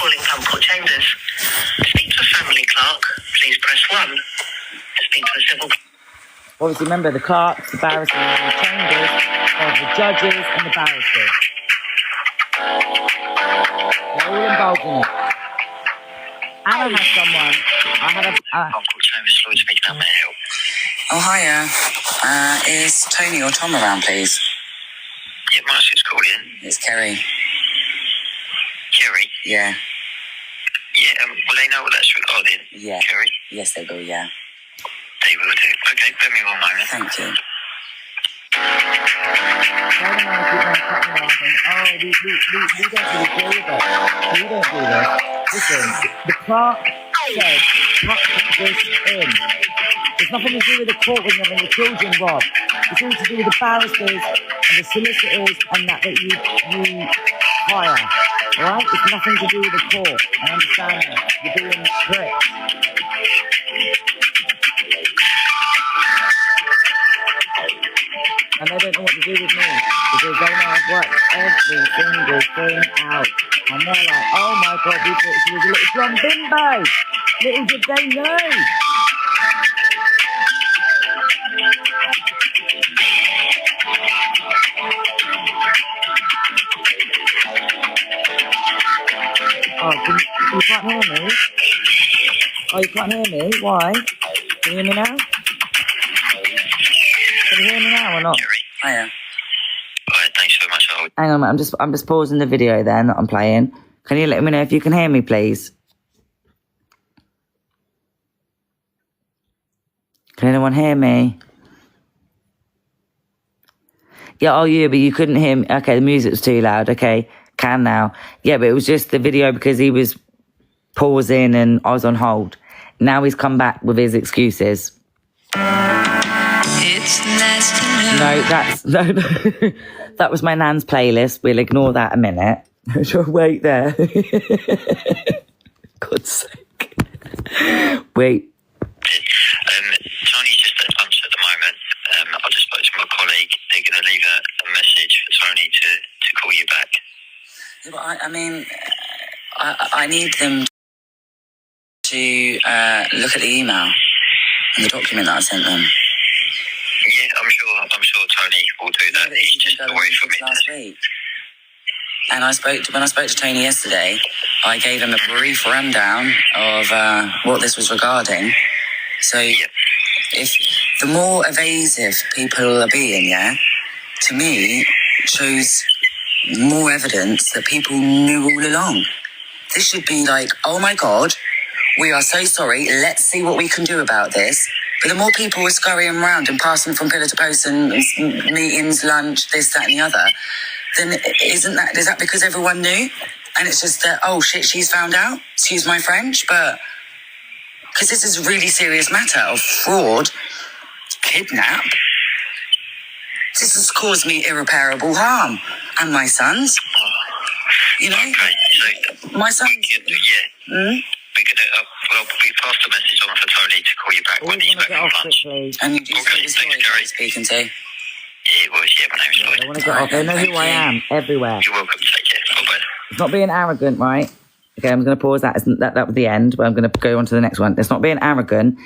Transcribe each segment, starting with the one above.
calling Court Chambers. To speak to a family clerk, please press 1. To speak to a civil... Obviously, remember the clerks, the barristers, and the chambers of the judges and the barristers. They're all involved in it. And I had someone... Court Chambers, Lloyd speaking, how may I help? Oh, hiya. Is Tony or Tom around, please? Yeah, Marcy's calling. It's Kerry. Kerry? Yeah. Yeah, will they know what that's regarding? Yeah. Kerry? Yes, they will, yeah. They will do. Okay, give me 1 moment. Thank you. We don't really deal with that. We don't do this. Listen, the clerk said, cut this in. There's nothing to do with the court when you're having your children robbed. It's all to do with the barristers and the solicitors and that you hire. Alright? It's nothing to do with the court. I understand that. You're being tricked. And they don't know what to do with me because they know I've worked every single thing out. And they're like, oh my God, we thought she was a little drum bimbo. Little did they know. Oh, you can't hear me? Oh, you can't hear me? Why? Can you hear me now? Can you hear me now or not? Hiya. Alright, thanks so much. Hang on, I'm just pausing the video then that I'm playing. Can you let me know if you can hear me, please? Can anyone hear me? Yeah, oh, you, but you couldn't hear me. Okay, the music was too loud. Okay, can now. Yeah, but it was just the video because he was pausing and I was on hold. Now he's come back with his excuses. It's nice to know. No, that was my nan's playlist. We'll ignore that a minute. Wait there. God's sake. Wait. Tony's just at lunch at the moment. I just spoke to my colleague. They're going to leave a message for Tony to call you back. Yeah, but I need them to look at the email and the document that I sent them. Yeah, I'm sure Tony will do that. He's just away from it last week. And when I spoke to Tony yesterday, I gave him a brief rundown of what this was regarding. So if the more evasive people are being, to me, shows more evidence that people knew all along. This should be like, oh my God, we are so sorry. Let's see what we can do about this. But the more people were scurrying around and passing from pillar to post and meetings, lunch, this, that, and the other, then is that because everyone knew? And it's just that, oh shit, she's found out. Excuse my French, but because this is a really serious matter of fraud, kidnap. This has caused me irreparable harm, and my sons. You know, okay, so my sons. We're gonna we passed the message on for Tony to call you back when he's back from lunch. And you do say this Lloyd you're speaking to? Yeah, it was. Yeah, my name's Lloyd. I want to get off. They know who I am everywhere. You're welcome. Take care. Bye-bye. It's not being arrogant, right? Okay, I'm going to pause that. That was the end, but I'm going to go on to the next one. It's not being arrogant.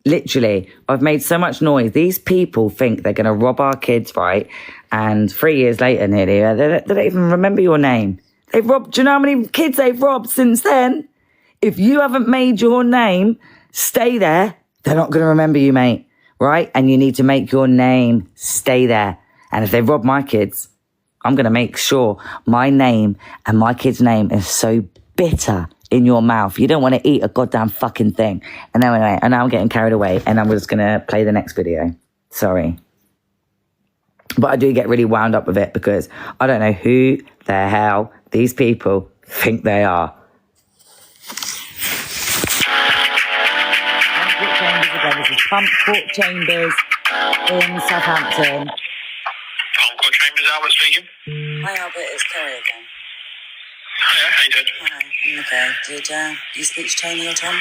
Literally, I've made so much noise. These people think they're going to rob our kids, right? And 3 years later, nearly, they don't even remember your name. They've robbed. Do you know how many kids they've robbed since then? If you haven't made your name, stay there. They're not going to remember you, mate. Right? And you need to make your name stay there. And if they rob my kids, I'm going to make sure my name and my kid's name is so bitter in your mouth. You don't want to eat a goddamn fucking thing. And then anyway, and now I'm getting carried away and I'm just going to play the next video. Sorry. But I do get really wound up with it because I don't know who the hell these people think they are. This is Pump Court Chambers in Southampton. Pump Court Chambers, Albert speaking. Hi Albert, it's Kerry again. Hiya, how you doing? Hi, I'm okay. Did you speak to Tony or Tom?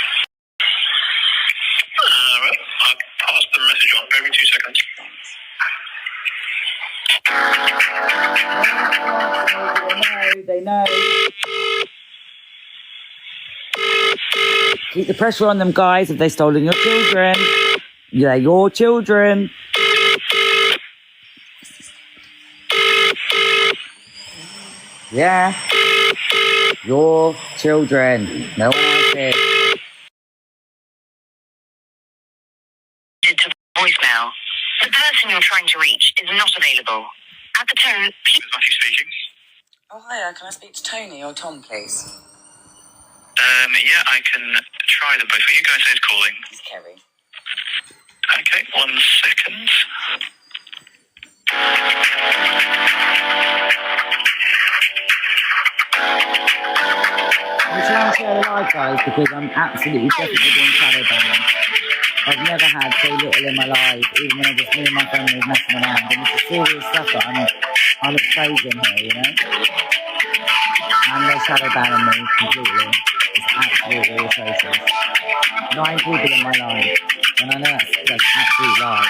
Well, I'll pass the message on. Give me 2 seconds. They know. Keep the pressure on them, guys. If they've stolen your children, they're your children. Yeah. Your children. No one else's. To voicemail. The person you're trying to reach is not available. At the tone, please. Matthew speaking. Oh, hiya. Can I speak to Tony or Tom, please? Yeah, I can try them both. Who you guys is calling? It's Kerry. Okay, 1 second. I'm trying to share a live, guys, because I'm absolutely definitely being shadow banned. I've never had so little in my life, even when I just me and my family was messing around. And it's serious stuff that I'm exposing here, you know? And they're shadow banning me completely. It's absolutely atrocious. 9 people in my life, and I know that's absolute lie.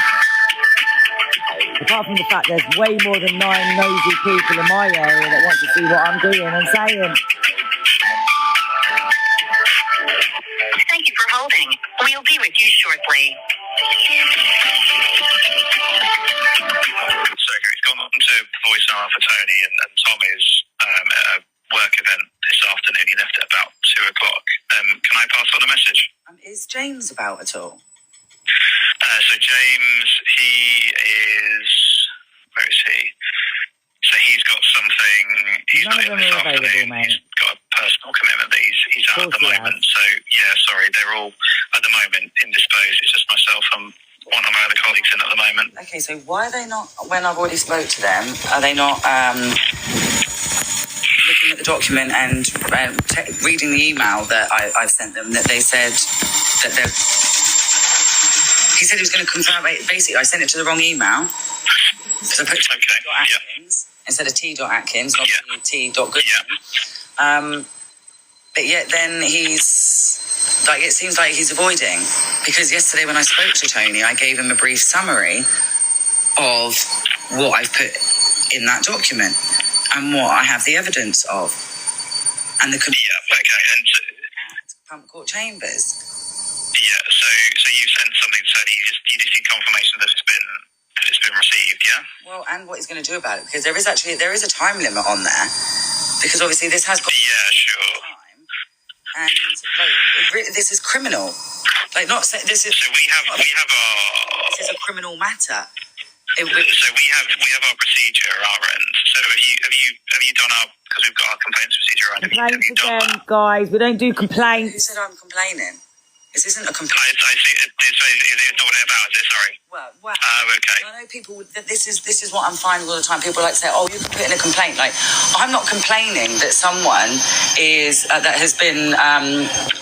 Apart from the fact there's way more than 9 nosy people in my area that want to see what I'm doing and saying. Thank you for holding. We'll be with you shortly. So it's gone on to voicemail for Tony, and Tom is at a work event this afternoon. He left at about 2 o'clock. Can I pass on a message? Is James about at all? So James, he is... Where is he? So he's got something... He's None not of in them this are available, afternoon. mate. He's got a personal commitment that he's out at the moment. So, yeah, sorry, they're all, at the moment, indisposed. It's just myself and one of my other colleagues in at the moment. Okay, so why are they not, when I've already spoke to them, are they not looking at the document and reading the email that I've sent them, that they said that they're... He said he was going to confirm. Basically, I sent it to the wrong email. Because I put T.Atkins instead of T.Atkins, not T.Goodman. Yeah. But yet then he's... Like, it seems like he's avoiding. Because yesterday when I spoke to Tony, I gave him a brief summary of what I've put in that document and what I have the evidence of. And the... Yeah, okay. And at Pump Court Chambers. Yeah, so you've sent something to Tony. You just need confirmation that it's been received, yeah? Well, and what he's going to do about it, because there is a time limit on there, because obviously this has got sure. time, and like this is criminal. Like this is. So we have our. This is a criminal matter. So we have our procedure at our end. So have you done our, because we've got our complaints procedure right? Complaints again, guys. We don't do complaints. Who said I'm complaining? This isn't a complaint. I see. It's not what it's about, is it? Sorry. Well. Okay. I know people that this is what I'm finding all the time. People like to say, "Oh, you can put in a complaint." Like, I'm not complaining that someone is that has been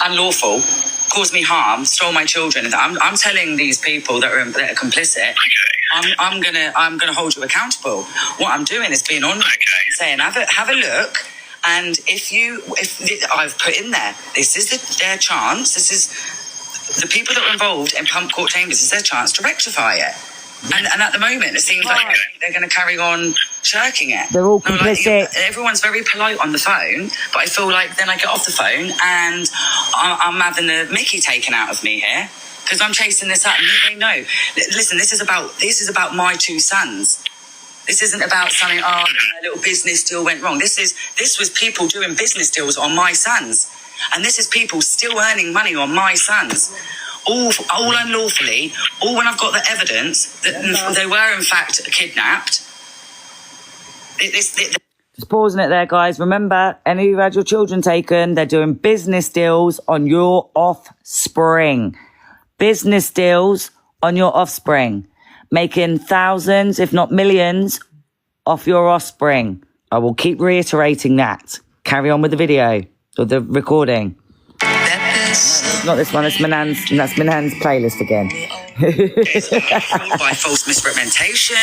unlawful, caused me harm, stole my children. I'm telling these people that are complicit. Okay. I'm gonna hold you accountable. What I'm doing is being honest, saying have a look. And if I've put in there, this is their chance. This is the people that were involved in Pump Court Chambers. Is their chance to rectify it. And at the moment, it seems like they're going to carry on shirking it. They're all complicit. Like, everyone's very polite on the phone, but I feel like then I get off the phone and I'm having the mickey taken out of me here because I'm chasing this up. And they know. Listen, this is about my 2 sons. This isn't about something, a little business deal went wrong. This was people doing business deals on my sons. And this is people still earning money on my sons. All unlawfully, all when I've got the evidence that they were in fact kidnapped. Just pausing it there, guys. Remember, any of you had your children taken, they're doing business deals on your offspring. Business deals on your offspring. Making thousands, if not millions, off your offspring. I will keep reiterating that. Carry on with the video or the recording. Not this one. That's Manan's playlist again. By false misrepresentation,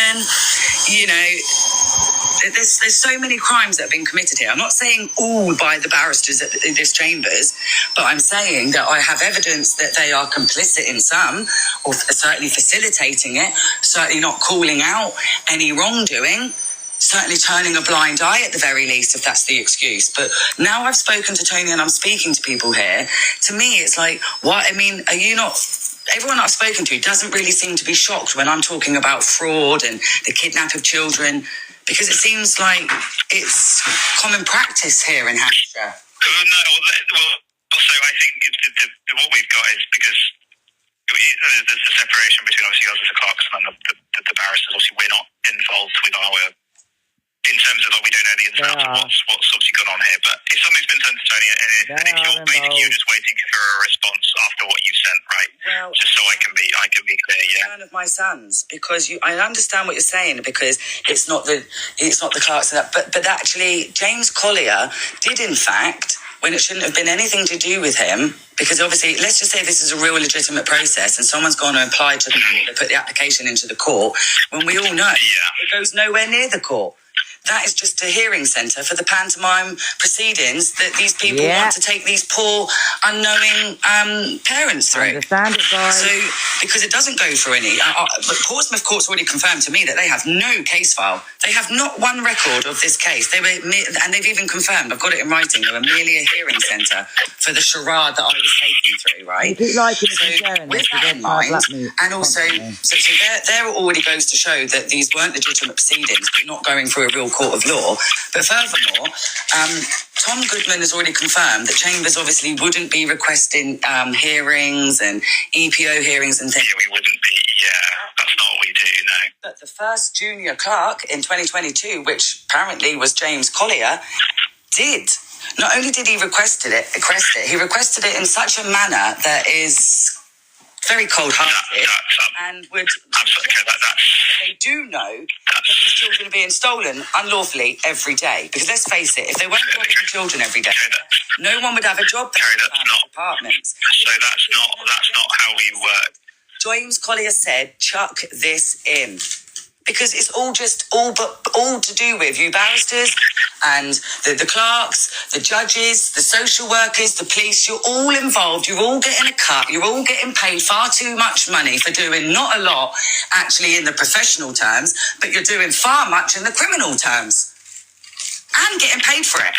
there's so many crimes that have been committed here. I'm not saying all by the barristers at this chambers, but I'm saying that I have evidence that they are complicit in some, or certainly facilitating it, certainly not calling out any wrongdoing. certainly turning a blind eye at the very least, if that's the excuse. But now I've spoken to Tony and I'm speaking to people here. To me, it's like, what? I mean, are you not... Everyone I've spoken to doesn't really seem to be shocked when I'm talking about fraud and the kidnap of children, because it seems like it's common practice here in Hampshire. No, well, also I think what we've got is because there's the separation between obviously us as a Clarkson and the barristers. Obviously, we're not involved with our... In terms of, like, we don't know the ins and outs of what's obviously gone on here. But if something's been sent to Tony and if you're basically you're just waiting for a response after what you sent, right? Well, just so I can be clear, yeah. One of my sons, because I understand what you're saying, because it's not the Clarks and that, but actually James Collier did in fact, when it shouldn't have been anything to do with him, because obviously, let's just say this is a real legitimate process and someone's gone to apply to the court, they put the application into the court, when we all know it goes nowhere near the court. That is just a hearing centre for the pantomime proceedings that these people want to take these poor, unknowing parents through. Understand it, guys. So, because it doesn't go through any... but Portsmouth Court's already confirmed to me that they have no case file. They have not one record of this case. And they've even confirmed, I've got it in writing, they were merely a hearing centre for the charade that I was taking through, right? So, with that in mind, and also, so there it already goes to show that these weren't legitimate proceedings, but not going through a real court of law. But furthermore, Tom Goodman has already confirmed that Chambers obviously wouldn't be requesting hearings and EPO hearings and things. Yeah, we wouldn't be. Yeah, that's not what we do, no. But the first junior clerk in 2022, which apparently was James Collier, did. Not only did he request it, he requested it in such a manner that is very cold-hearted and would... They do know that these children are being stolen unlawfully every day. Because let's face it, if they weren't robbing the children every day, no one would have a job there in the apartments. So that's not how we work. James Collier said, chuck this in. Because it's all to do with you barristers and the clerks, the judges, the social workers, the police. You're all involved. You're all getting a cut. You're all getting paid far too much money for doing not a lot, actually, in the professional terms, but you're doing far much in the criminal terms and getting paid for it.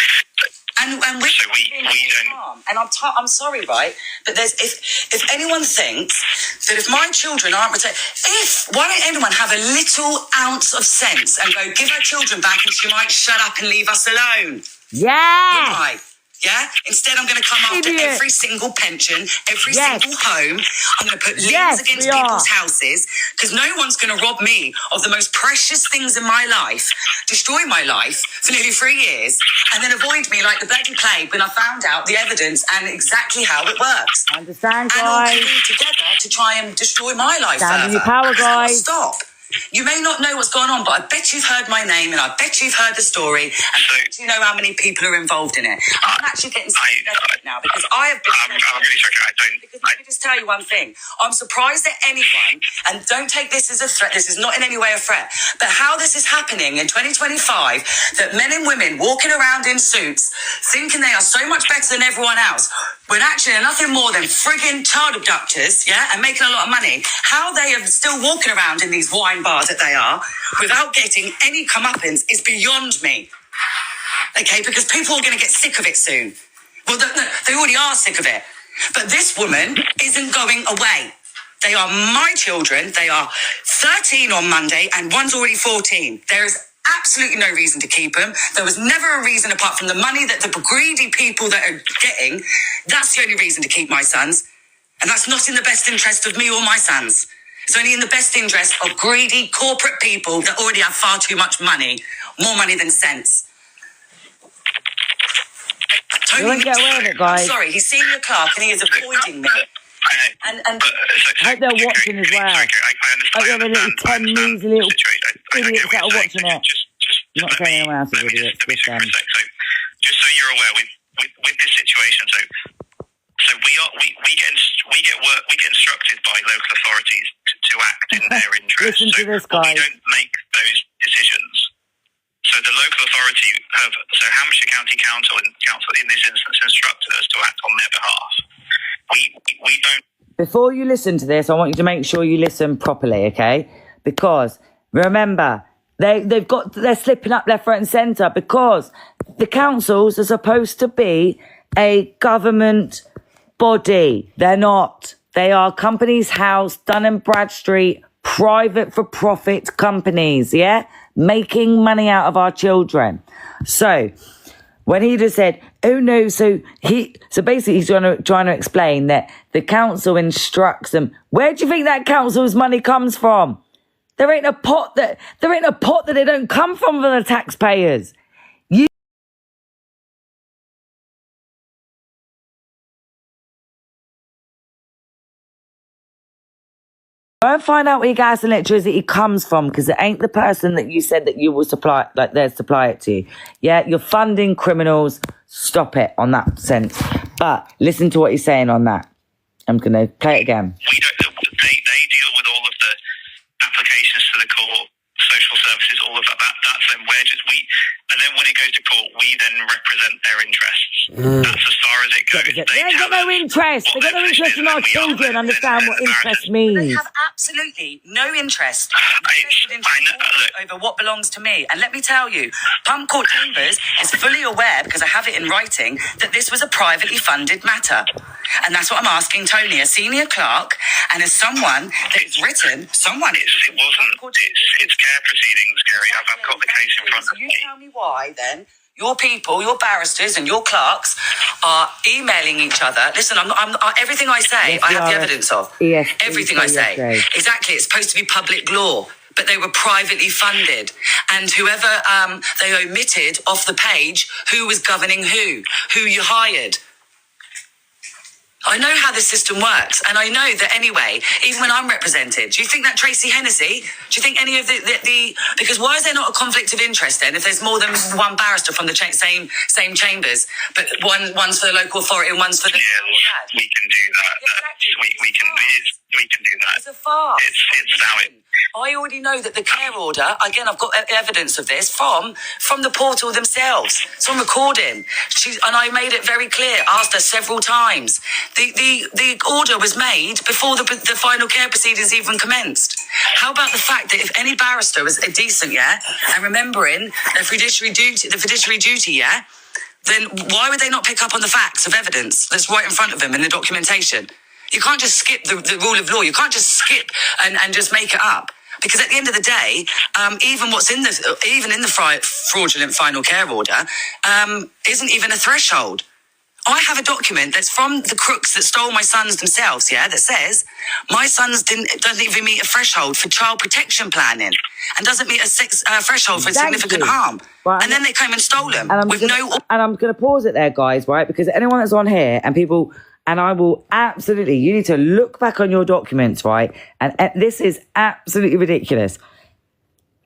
And we don't. And I'm sorry, right? But if anyone thinks that if my children aren't protected, why don't anyone have a little ounce of sense and go give her children back and she might shut up and leave us alone? Yeah. Yeah? Instead, I'm going to come after every single pension, every single home. I'm going to put liens against people's houses because no one's going to rob me of the most precious things in my life, destroy my life for nearly 3 years, and then avoid me like the bloody plague when I found out the evidence and exactly how it works. Understand, guys? And all coming together to try and destroy my life Stand in further. your power, guys. Stop. You may not know what's going on, but I bet you've heard my name and I bet you've heard the story and I bet you know how many people are involved in it. I'm actually getting sick of it now because I have been... I'm really sorry, Because let me just tell you one thing. I'm surprised that anyone, and don't take this as a threat, this is not in any way a threat, but how this is happening in 2025, that men and women walking around in suits thinking they are so much better than everyone else, when actually they're nothing more than frigging child abductors, and making a lot of money. How they are still walking around in these wine bars that they are without getting any comeuppance is beyond me. Okay, because people are going to get sick of it soon. Well, they already are sick of it. But this woman isn't going away. They are my children. They are 13 on Monday and one's already 14. There is absolutely no reason to keep them. There was never a reason apart from the money that the greedy people that are getting. That's the only reason to keep my sons. And that's not in the best interest of me or my sons. It's only in the best interest of greedy corporate people that already have far too much money. More money than sense. You won't get away with it, guys. I'm sorry, he's senior clerk and he is avoiding me. And I hope they're watching as well. I hope they're little 10 measly little idiots that are watching it. I'm not saying anyone else is idiots. Just so you're aware, with this situation, so we get instructed by local authorities to act in their interest. Listen to this, guys. We don't make those decisions. So the local authority Hampshire County Council in this instance instructed us to act on their behalf. We don't. Before you listen to this, I want you to make sure you listen properly, okay? Because remember, They're slipping up left, right and centre because the councils are supposed to be a government body. They're not. They are Companies House, Dun & Bradstreet, private for profit companies, yeah? Making money out of our children. So when he just said, oh no, so basically he's trying to explain that the council instructs them. Where do you think that council's money comes from? There ain't a pot that they don't come from the taxpayers. Go and find out where your gas and electricity comes from, because it ain't the person that you said that you will supply, like they'll supply it to you. Yeah, you're funding criminals. Stop it on that sense. But listen to what he's saying on that. I'm going to play it again. They deal with all of the applications to the court, social services, all of that. That's them. And then when it goes to court, we then represent their interests. That's as far as it goes. They ain't got no interest. They've got no interest in our children. Understand what interest means. They have absolutely no interest over what belongs to me. And let me tell you, Pump Court Chambers is fully aware, because I have it in writing, that this was a privately funded matter. And that's what I'm asking Tony, a senior clerk, and as someone that has written, It's care proceedings, Gary. I've got the case in front of me. So you tell me why, then, your people, your barristers and your clerks are emailing each other. Listen, everything I say, Yes, I have the evidence of. Yes, everything I say. yes. Exactly. It's supposed to be public law, but they were privately funded. And whoever they omitted off the page, who was governing who you hired. I know how the system works, and I know that anyway, even when I'm represented, do you think that Tracy Hennessy, do you think any of the because why is there not a conflict of interest then if there's more than one barrister from the same chambers, but one's for the local authority and one's for the... Yeah, we can do that. Exactly. We can do that. It's a farce. It's valid. I already know that the care order, again, I've got evidence of this from the portal themselves. It's on recording. And I made it very clear, asked her several times. The order was made before the final care proceedings even commenced. How about the fact that if any barrister was decent, yeah, and remembering the fiduciary duty, yeah, then why would they not pick up on the facts of evidence that's right in front of them in the documentation? You can't just skip the rule of law. You can't just skip and just make it up. Because at the end of the day, even in the fraudulent final care order isn't even a threshold. I have a document that's from the crooks that stole my sons themselves, yeah, that says my sons doesn't even meet a threshold for child protection planning and doesn't meet a threshold for significant harm. Right. And then they came and stole them with no... And I'm going to pause it there, guys, right? Because anyone that's on here and people... And I will absolutely, you need to look back on your documents, right? And this is absolutely ridiculous.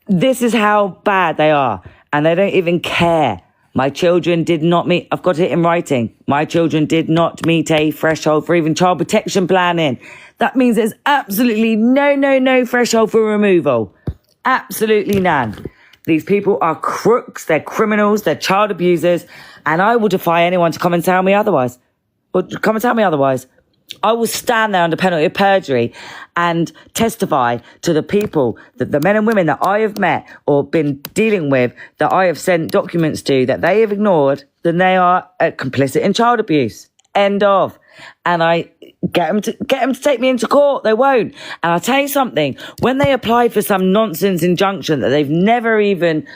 This is how bad they are. And they don't even care. My children did not meet, I've got it in writing. My children did not meet a threshold for even child protection planning. That means there's absolutely no threshold for removal. Absolutely none. These people are crooks, they're criminals, they're child abusers. And I will defy anyone to come and tell me otherwise. Or come and tell me otherwise. I will stand there under penalty of perjury and testify to the people, that the men and women that I have met or been dealing with, that I have sent documents to, that they have ignored, then they are complicit in child abuse. End of. And I get them to take me into court. They won't. And I'll tell you something. When they apply for some nonsense injunction that they've never even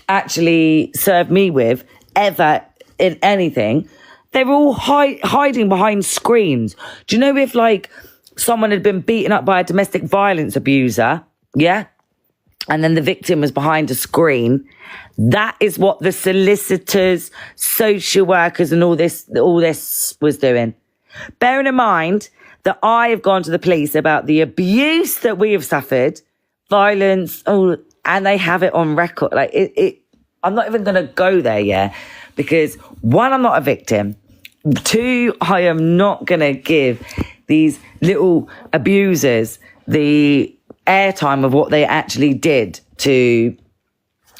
actually served me with ever in anything, they're all hiding behind screens. Do you know if, like, someone had been beaten up by a domestic violence abuser, yeah, and then the victim was behind a screen, that is what the solicitors, social workers and all this was doing. Bearing in mind that I have gone to the police about the abuse that we have suffered, violence, and they have it on record. Like, I'm not even going to go there, yeah, because one, I'm not a victim. Two, I am not going to give these little abusers the airtime of what they actually did to,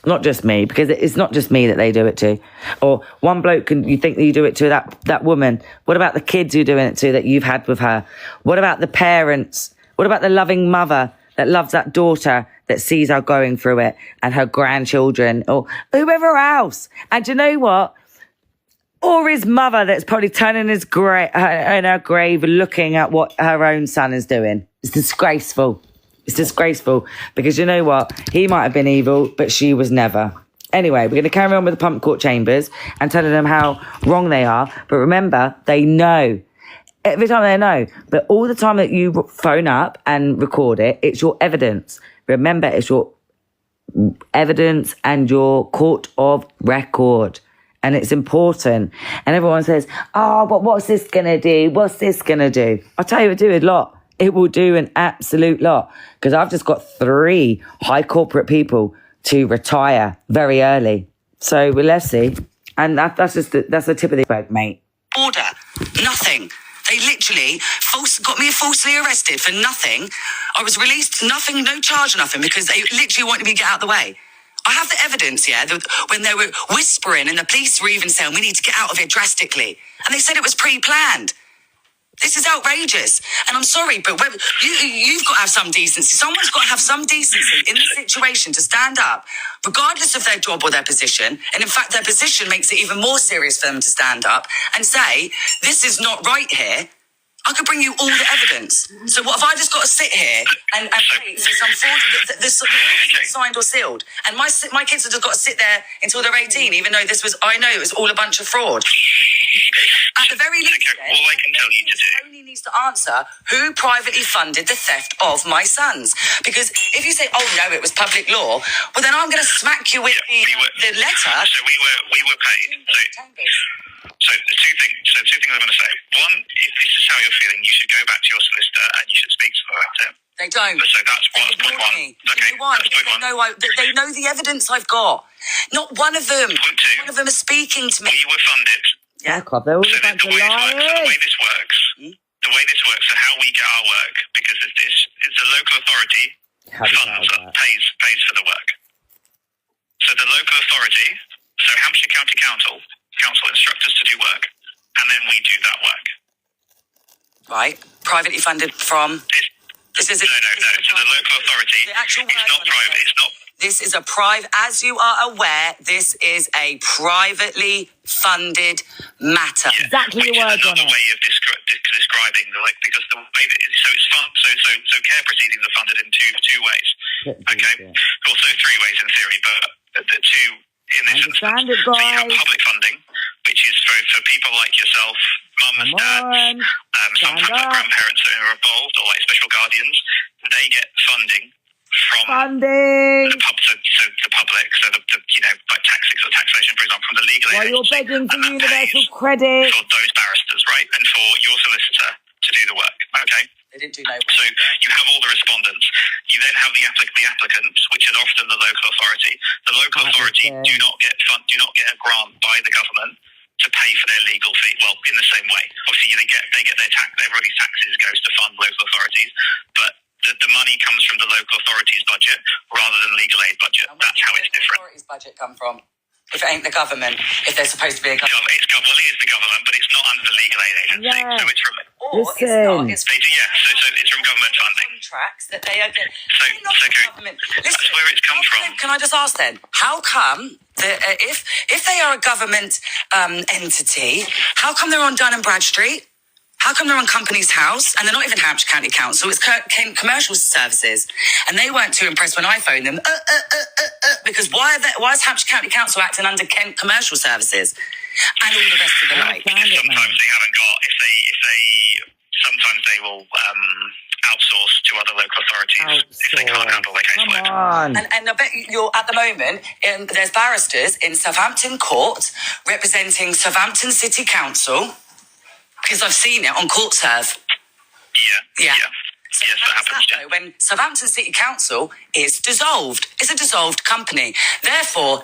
not just me, because it's not just me that they do it to. Or one bloke, you think that you do it to that woman. What about the kids you're doing it to that you've had with her? What about the parents? What about the loving mother that loves that daughter that sees her going through it and her grandchildren or whoever else. And do you know what? Or his mother that's probably turning in her grave looking at what her own son is doing. It's disgraceful. It's disgraceful because you know what? He might have been evil, but she was never. Anyway, we're going to carry on with the pump court chambers and telling them how wrong they are. But remember, they know. Every time they know. But all the time that you phone up and record it, it's your evidence. Remember, it's your evidence and your court of record. And it's important. And everyone says, oh, but what's this going to do? What's this going to do? I'll tell you, it'll do a lot. It will do an absolute lot. Because I've just got 3 high corporate people to retire very early. So well, let's see. And that's the tip of the iceberg, mate. Order. Nothing. They literally got me falsely arrested for nothing. I was released, nothing, no charge or nothing, because they literally wanted me to get out of the way. I have the evidence, when they were whispering and the police were even saying, we need to get out of here drastically. And they said it was pre-planned. This is outrageous. And I'm sorry, but you've got to have some decency. Someone's got to have some decency in this situation to stand up, regardless of their job or their position. And in fact, their position makes it even more serious for them to stand up and say, this is not right here. I could bring you all the evidence. So what if I just got to sit here and wait for some fraud that's signed or sealed? And my kids have just got to sit there until they're 18, even though I know it was all a bunch of fraud. At the very least, all I can tell you to do. Tony needs to answer who privately funded the theft of my sons. Because if you say, oh no, it was public law, well then I'm going to smack you with the letter. So we were paid. So the two things I'm going to say. One, if this is how you're feeling, you should go back to your solicitor and you should speak to them about it. They don't. So that's point one. Okay, that's point one. They know the evidence I've got. Not one of them. Point two. One of them is speaking to me. We were funded. Yeah, they're all a bunch of liars. The way this works, and how we get our work, because it's a local authority pays for the work. So the local authority, Hampshire County Council instruct us to do work, and then we do that work. Right, privately funded from. No. So the local authority. The actual it's not private. It's not. This is a as you are aware, this is a privately funded matter. Yeah, exactly the word on it. Another way of describing because the way that it's so care proceedings are funded in two ways. Okay, also 3 ways in theory, but the 2 in this instance. So you have public funding, which is for people like yourself, mums, dads, sometimes like grandparents that are involved, or like special guardians. They get funding from the public, so like taxation, for example, from the legal aid. While you're begging for universal credit. For those barristers, right, and for your solicitor to do the work. Okay. They didn't do no work. So you have all the respondents. You then have the applicants, which is often the local authority. The local authority do not get a grant by the government to pay for their legal fee. Well, in the same way, obviously they get their everybody's taxes goes to fund local authorities, but the money comes from the local authority's budget rather than legal aid budget. That's how it's different. Where does the authority's budget come from? If it ain't the government, if they're supposed to be a government. It is the government, but it's not under the legal aid agency. Yeah. So it's from... It's it's from government funding. Contracts that they are getting. Government. That's where it's come from. Can I just ask then, how come that if they are a government entity, how come they're on Dun and Bradstreet? How come they're on Company's House? And they're not even Hampshire County Council, it's commercial services. And they weren't too impressed when I phoned them, because why is Hampshire County Council acting under Kent Commercial Services? And all the rest of the like. Sometimes they haven't got, sometimes they will outsource to other local authorities if they can't handle their caseload. Come on. And I bet you're, at the moment, there's barristers in Southampton Court representing Southampton City Council, because I've seen it on Court Serve. Yeah. So yes, that happens. Though, when Southampton City Council is dissolved, it's a dissolved company. Therefore,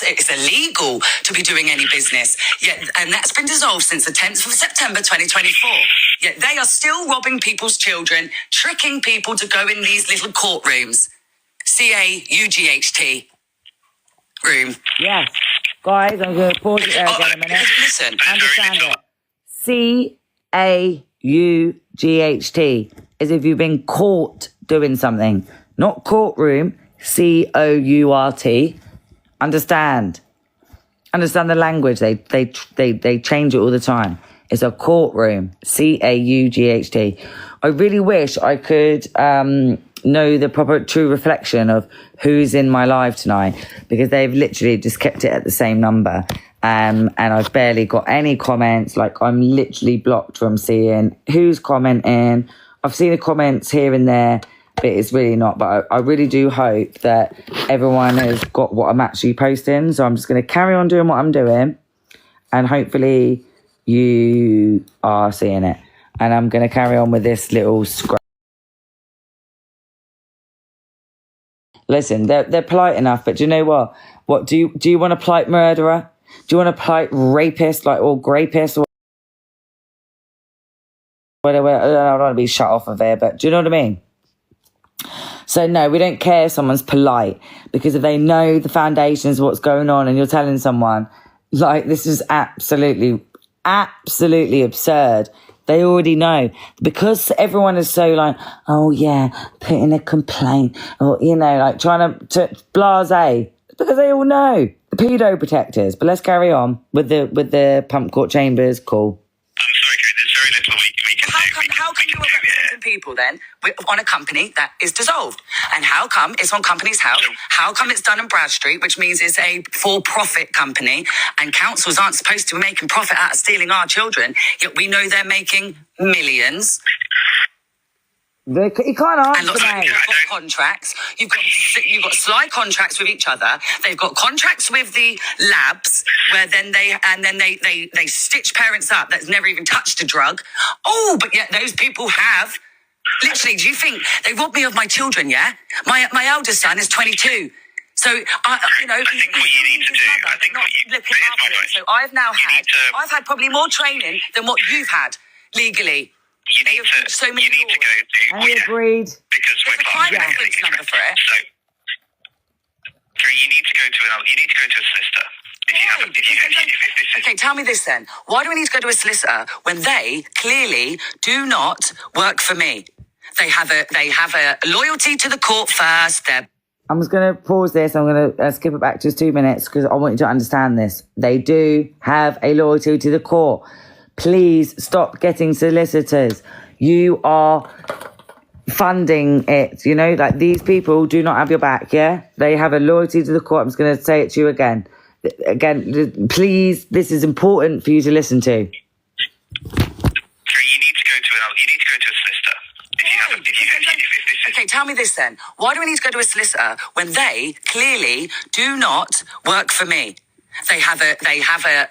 it's illegal to be doing any business. Yet, and that's been dissolved since the 10th of September 2024. Yet they are still robbing people's children, tricking people to go in these little courtrooms. CAUGHT room. Yes. Guys, I'm going to pause it there again a minute. Listen. Understand it. CAUGHT is if you've been caught doing something. not courtroom, COURT. Understand the language. They change it all the time. It's a courtroom, CAUGHT. I really wish I could know the proper true reflection of who's in my live tonight, because they've literally just kept it at the same number. And I've barely got any comments. Like, I'm literally blocked from seeing who's commenting. I've seen the comments here and there, but it's really not. But I really do hope that everyone has got what I'm actually posting. So I'm just going to carry on doing what I'm doing, and hopefully you are seeing it. And I'm going to carry on with this little scrap. Listen, they're polite enough, but do you know what? What do you want a polite murderer? Do you want a polite rapist, like, or grapist, or whatever? I don't want to be shut off of there, but do you know what I mean? So no, we don't care if someone's polite, because if they know the foundations of what's going on, and you're telling someone, like, this is absolutely absurd. They already know, because everyone is so like, oh yeah, put in a complaint, or, you know, like trying to blasé, because they all know the pedo protectors. But let's carry on with the pump court chambers. Cool. I'm sorry, Kate, there's very little we can do. How come you are representing people then on a company that is dissolved? And how come it's on Companies House? How come it's done in Bradstreet, which means it's a for-profit company, and councils aren't supposed to be making profit out of stealing our children, yet we know they're making millions? You can't answer And lots of that. you've got contracts. You've got sly contracts with each other. They've got contracts with the labs, where then they stitch parents up that's never even touched a drug. Oh, but yet those people have. Literally, do you think they robbed me of my children? Yeah, my eldest son is 22. So you know, I think what you need to do. I think what you. Here's my advice. So I've had probably more training than what you've had legally. You need to go to. I agreed. Because we're crime reference number for it. So you need to go to a solicitor. Okay, tell me this then. Why do we need to go to a solicitor when they clearly do not work for me? They have a loyalty to the court first. I'm just going to pause this. I'm going to skip it back just 2 minutes, because I want you to understand this. They do have a loyalty to the court. Please stop getting solicitors. You are funding it, you know, like, these people do not have your back, yeah? They have a loyalty to the court. I'm just going to say it to you again. Please, this is important for you to listen to. You need to go to a solicitor. Okay, tell me this then. Why do we need to go to a solicitor when they clearly do not work for me? They have a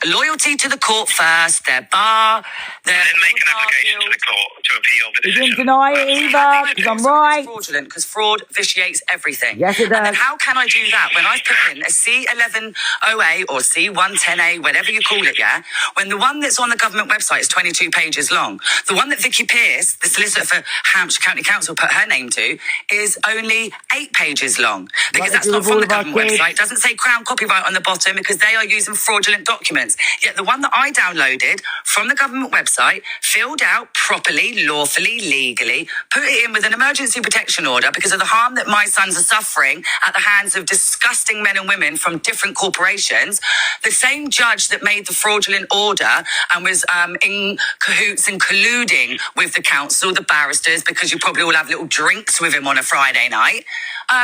loyalty to the court first. Their bar. Then make an application to the court to appeal the decision. You didn't deny it either, because I'm right. It's fraudulent, because fraud vitiates everything. Yes, it does. And then how can I do that when I've put in a C11OA or C110A, whatever you call it, yeah? When the one that's on the government website is 22 pages long. The one that Vicky Pearce, the solicitor for Hampshire County Council, put her name to, is only 8 pages long. Because that's not from the government website. It doesn't say Crown copyright on the bottom, because they are using fraudulent documents. Yet the one that I downloaded from the government website, filled out properly, lawfully, legally, put it in with an emergency protection order because of the harm that my sons are suffering at the hands of disgusting men and women from different corporations. The same judge that made the fraudulent order and was in cahoots and colluding with the council, the barristers, because you probably all have little drinks with him on a Friday night.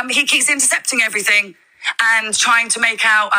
He keeps intercepting everything and trying to make out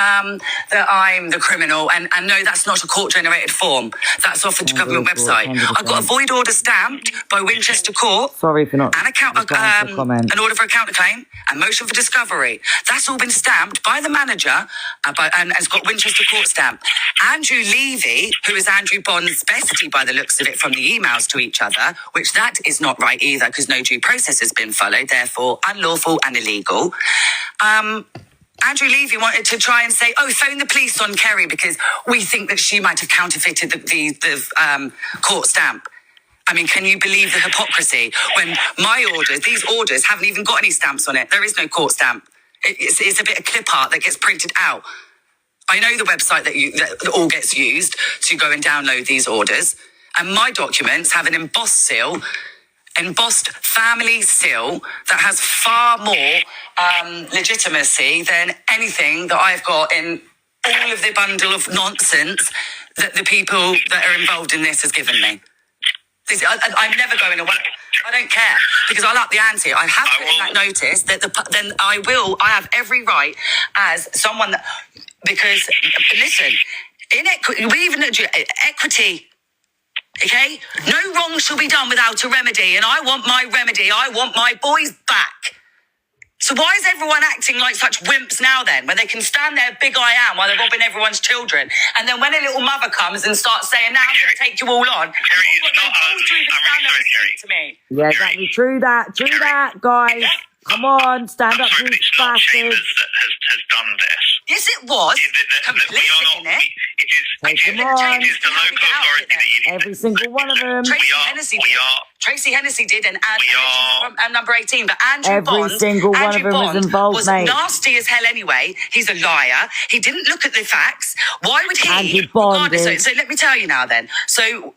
that I'm the criminal. And no, that's not a court-generated form. That's off the government website. 100%. I've got a void order stamped by Winchester Court. Sorry for not... And an order for a counterclaim and motion for discovery. That's all been stamped by the manager and has got Winchester Court stamp. Andrew Levy, who is Andrew Bond's bestie by the looks of it from the emails to each other, which that is not right either, because no due process has been followed, therefore unlawful and illegal. Andrew Levy wanted to try and say, oh, phone the police on Kerry because we think that she might have counterfeited the court stamp. I mean, can you believe the hypocrisy when my orders, these orders haven't even got any stamps on it? There is no court stamp. It's a bit of clip art that gets printed out. I know the website that all gets used to go and download these orders. And my documents have an embossed seal embossed family seal that has far more legitimacy than anything that I've got in all of the bundle of nonsense that the people that are involved in this has given me. I'm never going away. I don't care, because I'll up the ante. I have put in that notice that then I have every right as someone that, because listen, equity. Okay? No wrong shall be done without a remedy, and I want my remedy. I want my boys back. So why is everyone acting like such wimps now then, when they can stand there big I am while they're robbing everyone's children, and then when a little mother comes and starts saying, now I'm going to take you all on, Kerry, it's not us. I'm really sorry, Kerry. to me. Yeah, exactly. True that, guys. Yeah. Come on, stand up to Sorry, but these it's not Chambers bastards. that has done this. Yes, it was. Complicit in it. It is Take them on. the local authority that you... Every single one of them. Tracy Hennessy did, and number 18. But Andrew Every Bond, single one Andrew of them Bond was involved, was mate. nasty as hell anyway. He's a liar. He didn't look at the facts. Why would he? Andrew Bond So let me tell you now then. We're going in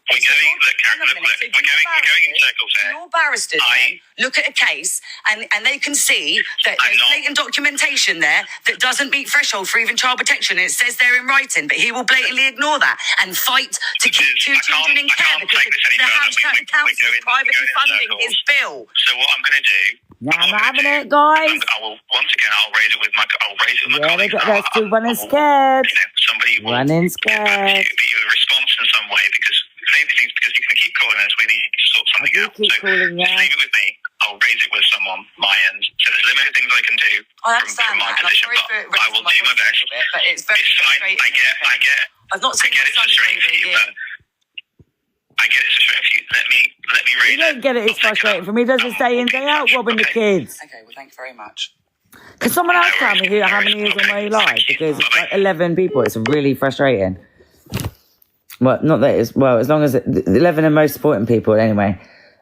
circles here. Your barristers then look at a case and they can see that there's blatant documentation there that doesn't meet threshold for even child protection, and it says there in writing, but he will blatantly ignore that and fight to keep two children in care because the Hampshire Council is privately funding his bill. So what I'm going to do... No, I'm not having it, guys. I'll raise it with my colleagues. Let's do running scared. Somebody will Running scared. be a response in some way, because you're going to keep calling us. We need to sort something out. keep calling, just leave it with me. I'll raise it with someone, my end. So there's limited things I can do from my position, but I will do my best. But it's very frustrating. I get. I've not seen it's frustrating for you, but I get it's frustrating for you. Let me raise it. You don't get it, it's frustrating for me. Does it day in, day out robbing the kids? Okay, well, thank you very much. Can someone else tell me how many is on my live? Because it's like 11 people. It's really frustrating. Well, not that it's... Well, as long as... The 11 are most important people, anyway.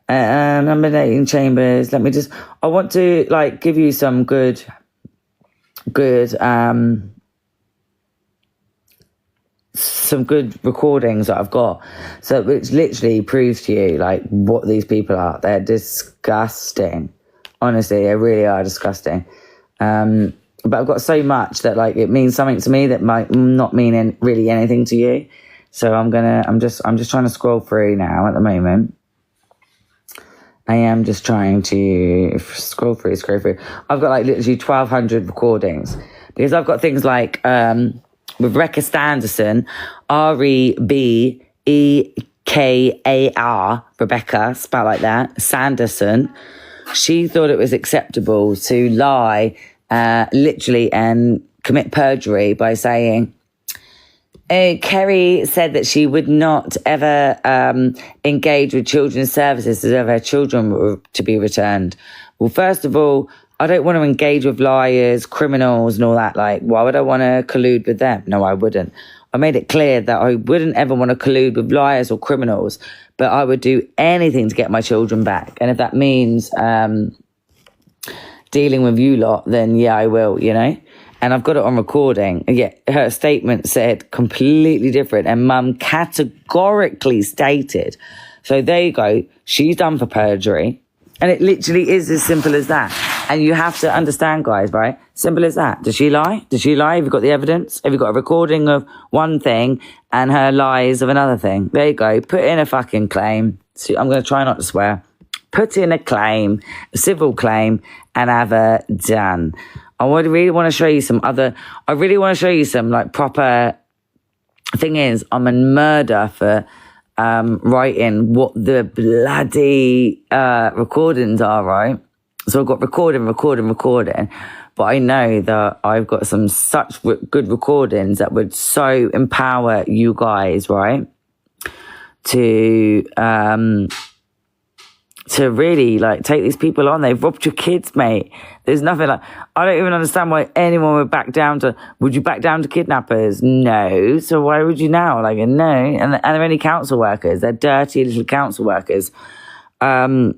Number 18, Chambers. Let me just... I want to, like, give you some good... some good recordings that I've got. So, which literally proves to you, like, what these people are. They're disgusting. Honestly, they really are disgusting. But I've got so much that, like, it means something to me that might not mean really anything to you. So I'm just trying to scroll through now at the moment. I am just trying to scroll through. I've got like literally 1,200 recordings because I've got things like with Rebecca Sanderson, Rebekar, Rebecca, spelled like that, Sanderson. She thought it was acceptable to lie, literally, and commit perjury by saying, Kerry said that she would not ever engage with children's services to have her children to be returned. Well, first of all, I don't want to engage with liars, criminals and all that. Like, why would I want to collude with them? No, I wouldn't. I made it clear that I wouldn't ever want to collude with liars or criminals, but I would do anything to get my children back. And if that means dealing with you lot, then yeah, I will, you know? And I've got it on recording. Yeah, her statement said completely different. And Mum categorically stated. So there you go. She's done for perjury. And it literally is as simple as that. And you have to understand, guys, right? Simple as that. Does she lie? Have you got the evidence? Have you got a recording of one thing and her lies of another thing? There you go. Put in a fucking claim. So I'm going to try not to swear. Put in a claim, a civil claim, and have her done. I really want to show you some like proper... Thing is, I'm a murder for writing what the bloody recordings are, right? So I've got recording. But I know that I've got some such good recordings that would so empower you guys, right? To really, like, take these people on. They've robbed your kids, mate. There's nothing like... I don't even understand why anyone would back down to... Would you back down to kidnappers? No. So why would you now? Like, no. And they're only council workers. They're dirty little council workers. There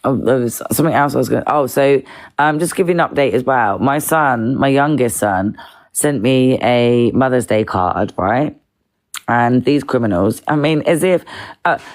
was something else I was going to... Oh, so just give you an update as well. My son, my youngest son, sent me a Mother's Day card, right? And these criminals, I mean, as if,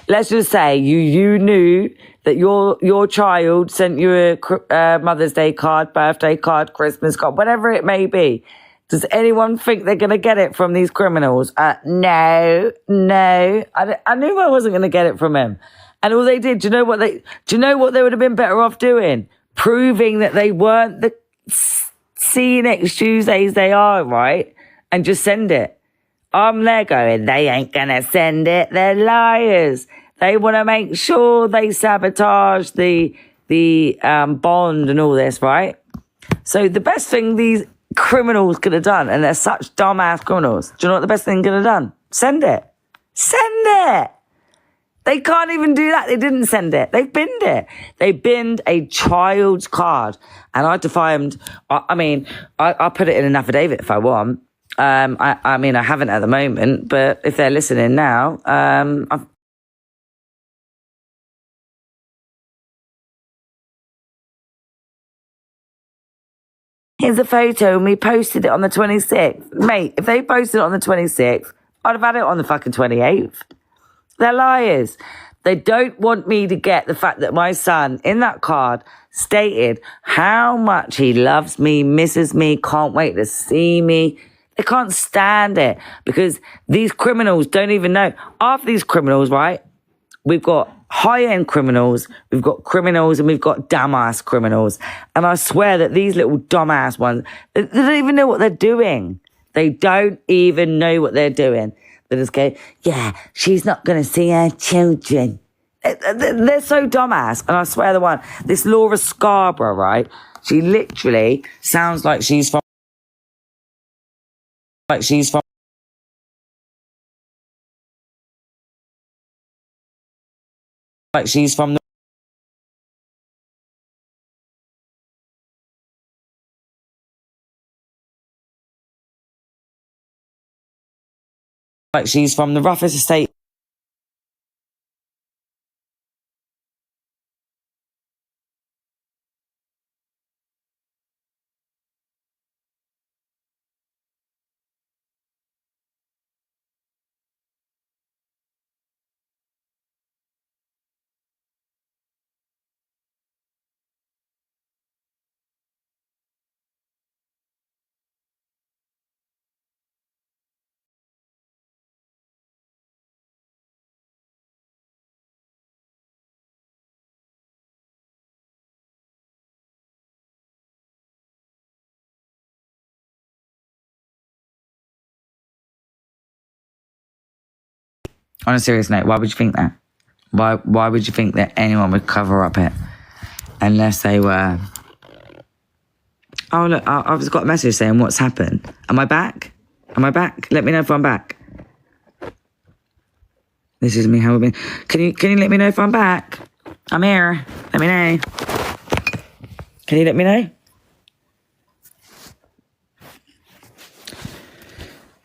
let's just say you knew that your child sent you a Mother's Day card, birthday card, Christmas card, whatever it may be. Does anyone think they're going to get it from these criminals? No. I knew I wasn't going to get it from him. And all they did, do you know what they would have been better off doing? Proving that they weren't the see you next Tuesdays they are, right? And just send it. I'm there going, they ain't going to send it. They're liars. They want to make sure they sabotage the bond and all this, right? So the best thing these criminals could have done, and they're such dumbass criminals, do you know what the best thing could have done? Send it. They can't even do that. They didn't send it. They binned it. They binned a child's card. And I defied, I'll put it in an affidavit if I want. I mean, I haven't at the moment, but if they're listening now, here's a photo and we posted it on the 26th. Mate, if they posted it on the 26th, I'd have had it on the fucking 28th. They're liars. They don't want me to get the fact that my son in that card stated how much he loves me, misses me, can't wait to see me. They can't stand it because these criminals don't even know. After these criminals, right, we've got high-end criminals, we've got criminals, and we've got dumbass criminals. And I swear that these little dumbass ones, they don't even know what they're doing. They don't even know what they're doing. They just go, yeah, she's not going to see her children. They're so dumbass. And I swear this Laura Scarborough, right, she literally sounds like she's from like she's from the roughest estate. On a serious note, why would you think that? Why would you think that anyone would cover up it unless they were? Oh look, I've just got a message saying what's happened. Am I back? Let me know if I'm back. This is me. How been? Can you let me know if I'm back? I'm here. Let me know. Can you let me know?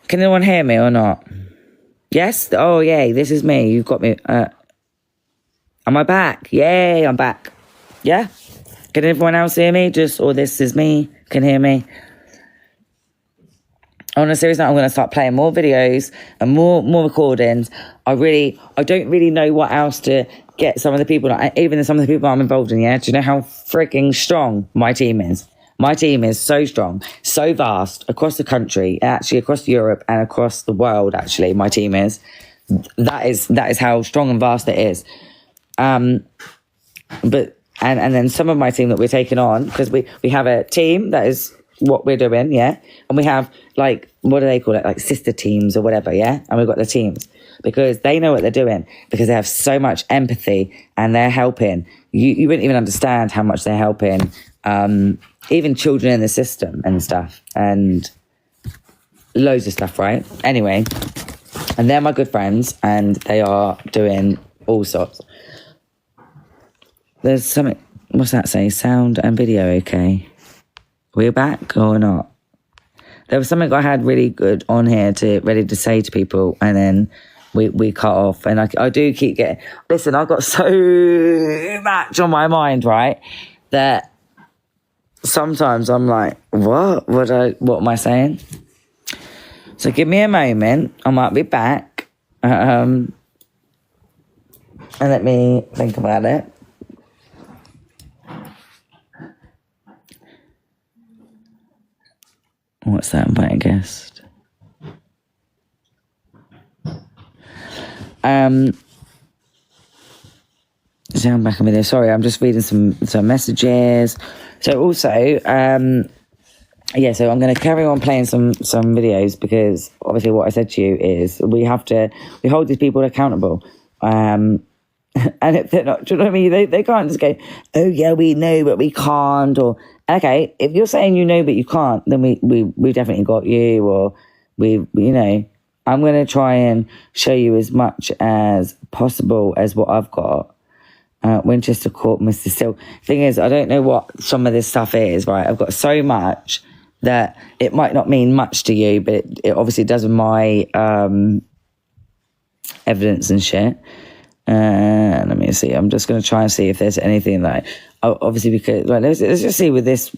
Can anyone hear me or not? Yes? Oh, yay, this is me. You've got me. Am I back? Yay, I'm back. Yeah? Can everyone else hear me? Or this is me, can hear me? On a serious note, I'm going to start playing more videos and more recordings. I don't really know what else to get some of the people, even some of the people I'm involved in, yeah? Do you know how freaking strong my team is? My team is so strong, so vast across the country, actually across Europe and across the world, actually, my team is. That is how strong and vast it is. But then some of my team that we're taking on, because we have a team that is what we're doing, yeah? And we have, like, what do they call it? Like sister teams or whatever, yeah? And we've got the teams. Because they know what they're doing. Because they have so much empathy and they're helping. You wouldn't even understand how much they're helping. Even children in the system and stuff. And loads of stuff, right? Anyway. And they're my good friends. And they are doing all sorts. There's something... What's that say? Sound and video, okay? We're back or not? There was something I had really good on here ready to say to people, and then we cut off. And I do keep getting... Listen, I've got so much on my mind, right? That sometimes I'm like, what? What am I saying? So give me a moment. I might be back. And let me think about it. What's that? Invite a guest. So I'm back on video. Sorry, I'm just reading some messages. So also, so I'm going to carry on playing some videos because obviously what I said to you is we hold these people accountable. And if they're not, do you know what I mean? They can't just go, oh yeah, we know, but we can't. Or, okay, if you're saying you know, but you can't, then we definitely got you, or I'm going to try and show you as much as possible as what I've got. Winchester Court, Mr. Silk. Thing is, I don't know what some of this stuff is, right? I've got so much that it might not mean much to you, but it obviously does with my evidence and shit. Let me see. I'm just going to try and see if there's anything that obviously, because let's just see with this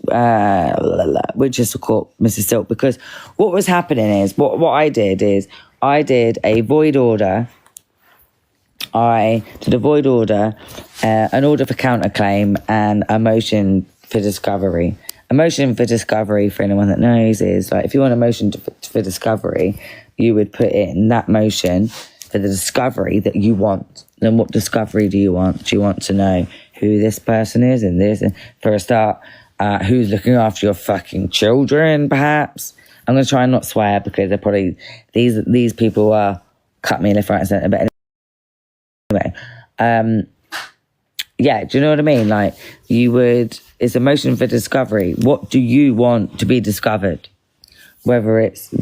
Winchester Court, Mr. Silk, because what was happening is what I did is I did a void order. I did a void order, an order for counterclaim, and a motion for discovery. A motion for discovery, for anyone that knows, is like if you want a motion for discovery, you would put in that motion for the discovery that you want. Then what discovery do you want? Do you want to know who this person is and this? And for a start, who's looking after your fucking children, perhaps? I'm going to try and not swear because they're probably, these people cut me left, right and centre. But anyway, yeah, do you know what I mean? Like, it's a motion for discovery. What do you want to be discovered? Whether it's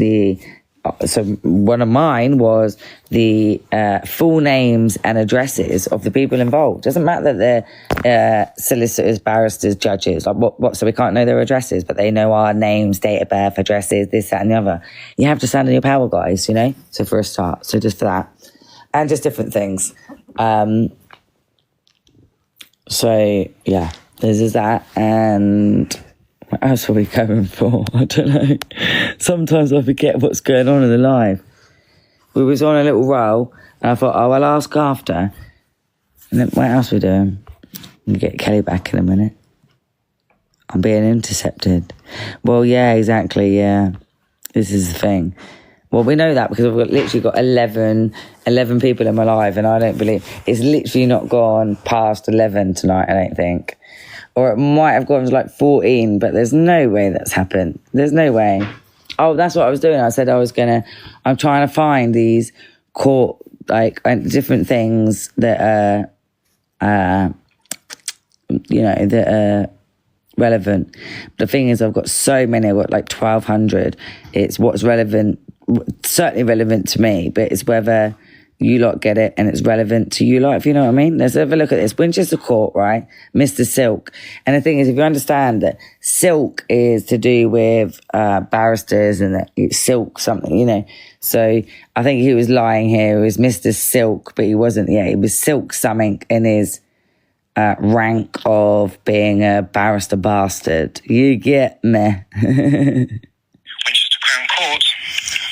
so one of mine was the full names and addresses of the people involved. Doesn't matter that they're solicitors, barristers, judges. Like what? So we can't know their addresses, but they know our names, date of birth, addresses, this, that, and the other. You have to stand in your power, guys. So for a start, so just for that, and just different things. So yeah, there's that, and what else are we going for? I don't know. Sometimes I forget what's going on in the live. We was on a little roll, and I thought, oh, I'll ask after. And then what else are we doing? We'll get Kelly back in a minute. I'm being intercepted. Well, yeah, exactly, yeah. This is the thing. Well, we know that because I've literally got 11 people in my live, and I don't believe... It's literally not gone past 11 tonight, I don't think. Or it might have gone to like 14, but there's no way that's happened. There's no way. Oh, that's what I was doing. I said I'm trying to find these court, like, different things that are, that are relevant. The thing is, I've got so many. I've got like 1,200. It's what's relevant, certainly relevant to me, but it's whether you lot get it and it's relevant to you lot, if you know what I mean. Let's have a look at this. Winchester Court, right? Mr. Silk. And the thing is, if you understand that Silk is to do with barristers and that it's Silk something, So I think he was lying here. It was Mr. Silk, but he wasn't. Yeah, it was Silk something in his rank of being a barrister bastard. You get me? Winchester Crown Court.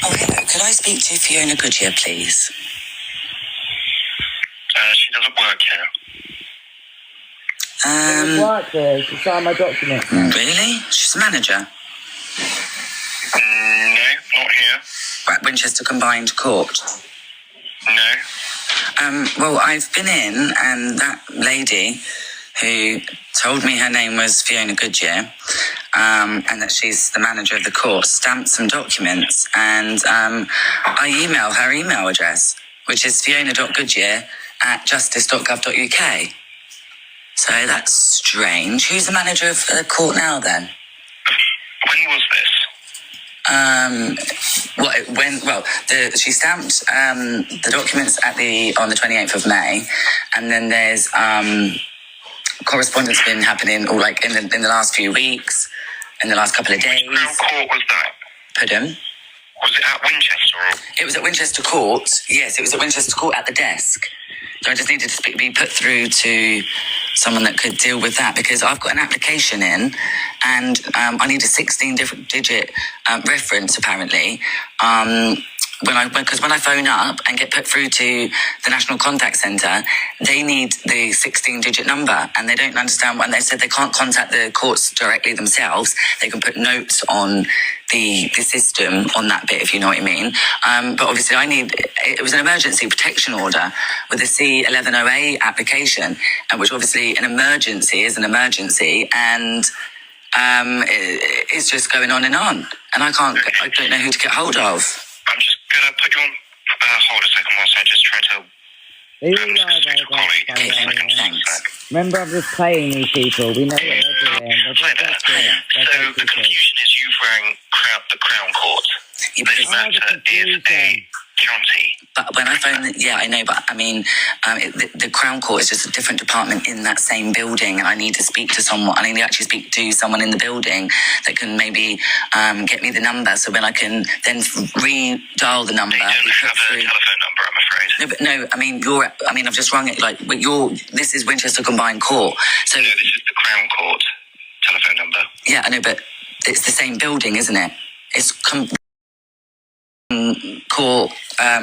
Oh, hello. Could I speak to Fiona Goodyear, please? She doesn't work here. She doesn't work there. She signed my documents. Really? She's a manager? No, not here. Right, Winchester Combined Court? No. Well, I've been in, and that lady who told me her name was Fiona Goodyear, and that she's the manager of the court, stamped some documents, and I emailed her email address, which is fiona.goodyear@justice.gov.uk. So that's strange. Who's the manager of the court now, then? When was this? She stamped the documents on the 28th of May, and then there's correspondence been happening, or like in the last few weeks, in the last couple of days. Which Crown Court was that? Pardon? Was it at Winchester? Or? It was at Winchester Court. Yes, it was at Winchester Court at the desk. So I just needed to be put through to someone that could deal with that, because I've got an application in, and I need a 16-digit reference, apparently, because when I phone up and get put through to the National Contact Centre, they need the 16-digit number, and they don't understand when they said they can't contact the courts directly themselves. They can put notes on the system on that bit, if you know what I mean. But obviously it was an emergency protection order with a C1108 application, which obviously an emergency is an emergency, and it's just going on. And I don't know who to get hold of. I'm just going to put you on hold a second whilst I just try to... Thanks. Remember, I'm just playing these people. We know what they're doing. Hi there. So the confusion is you wearing the Crown Court. This matter is a county. But when I phone, I know, but I mean, the Crown Court is just a different department in that same building, and I need to speak to someone. I need to actually speak to someone in the building that can maybe get me the number, so when I can then redial the number. You don't have a telephone number, I'm afraid. No, I mean, I've just rung it. Like, this is Winchester Combined Court. So no, this is the Crown Court telephone number. Yeah, I know, but it's the same building, isn't it? It's court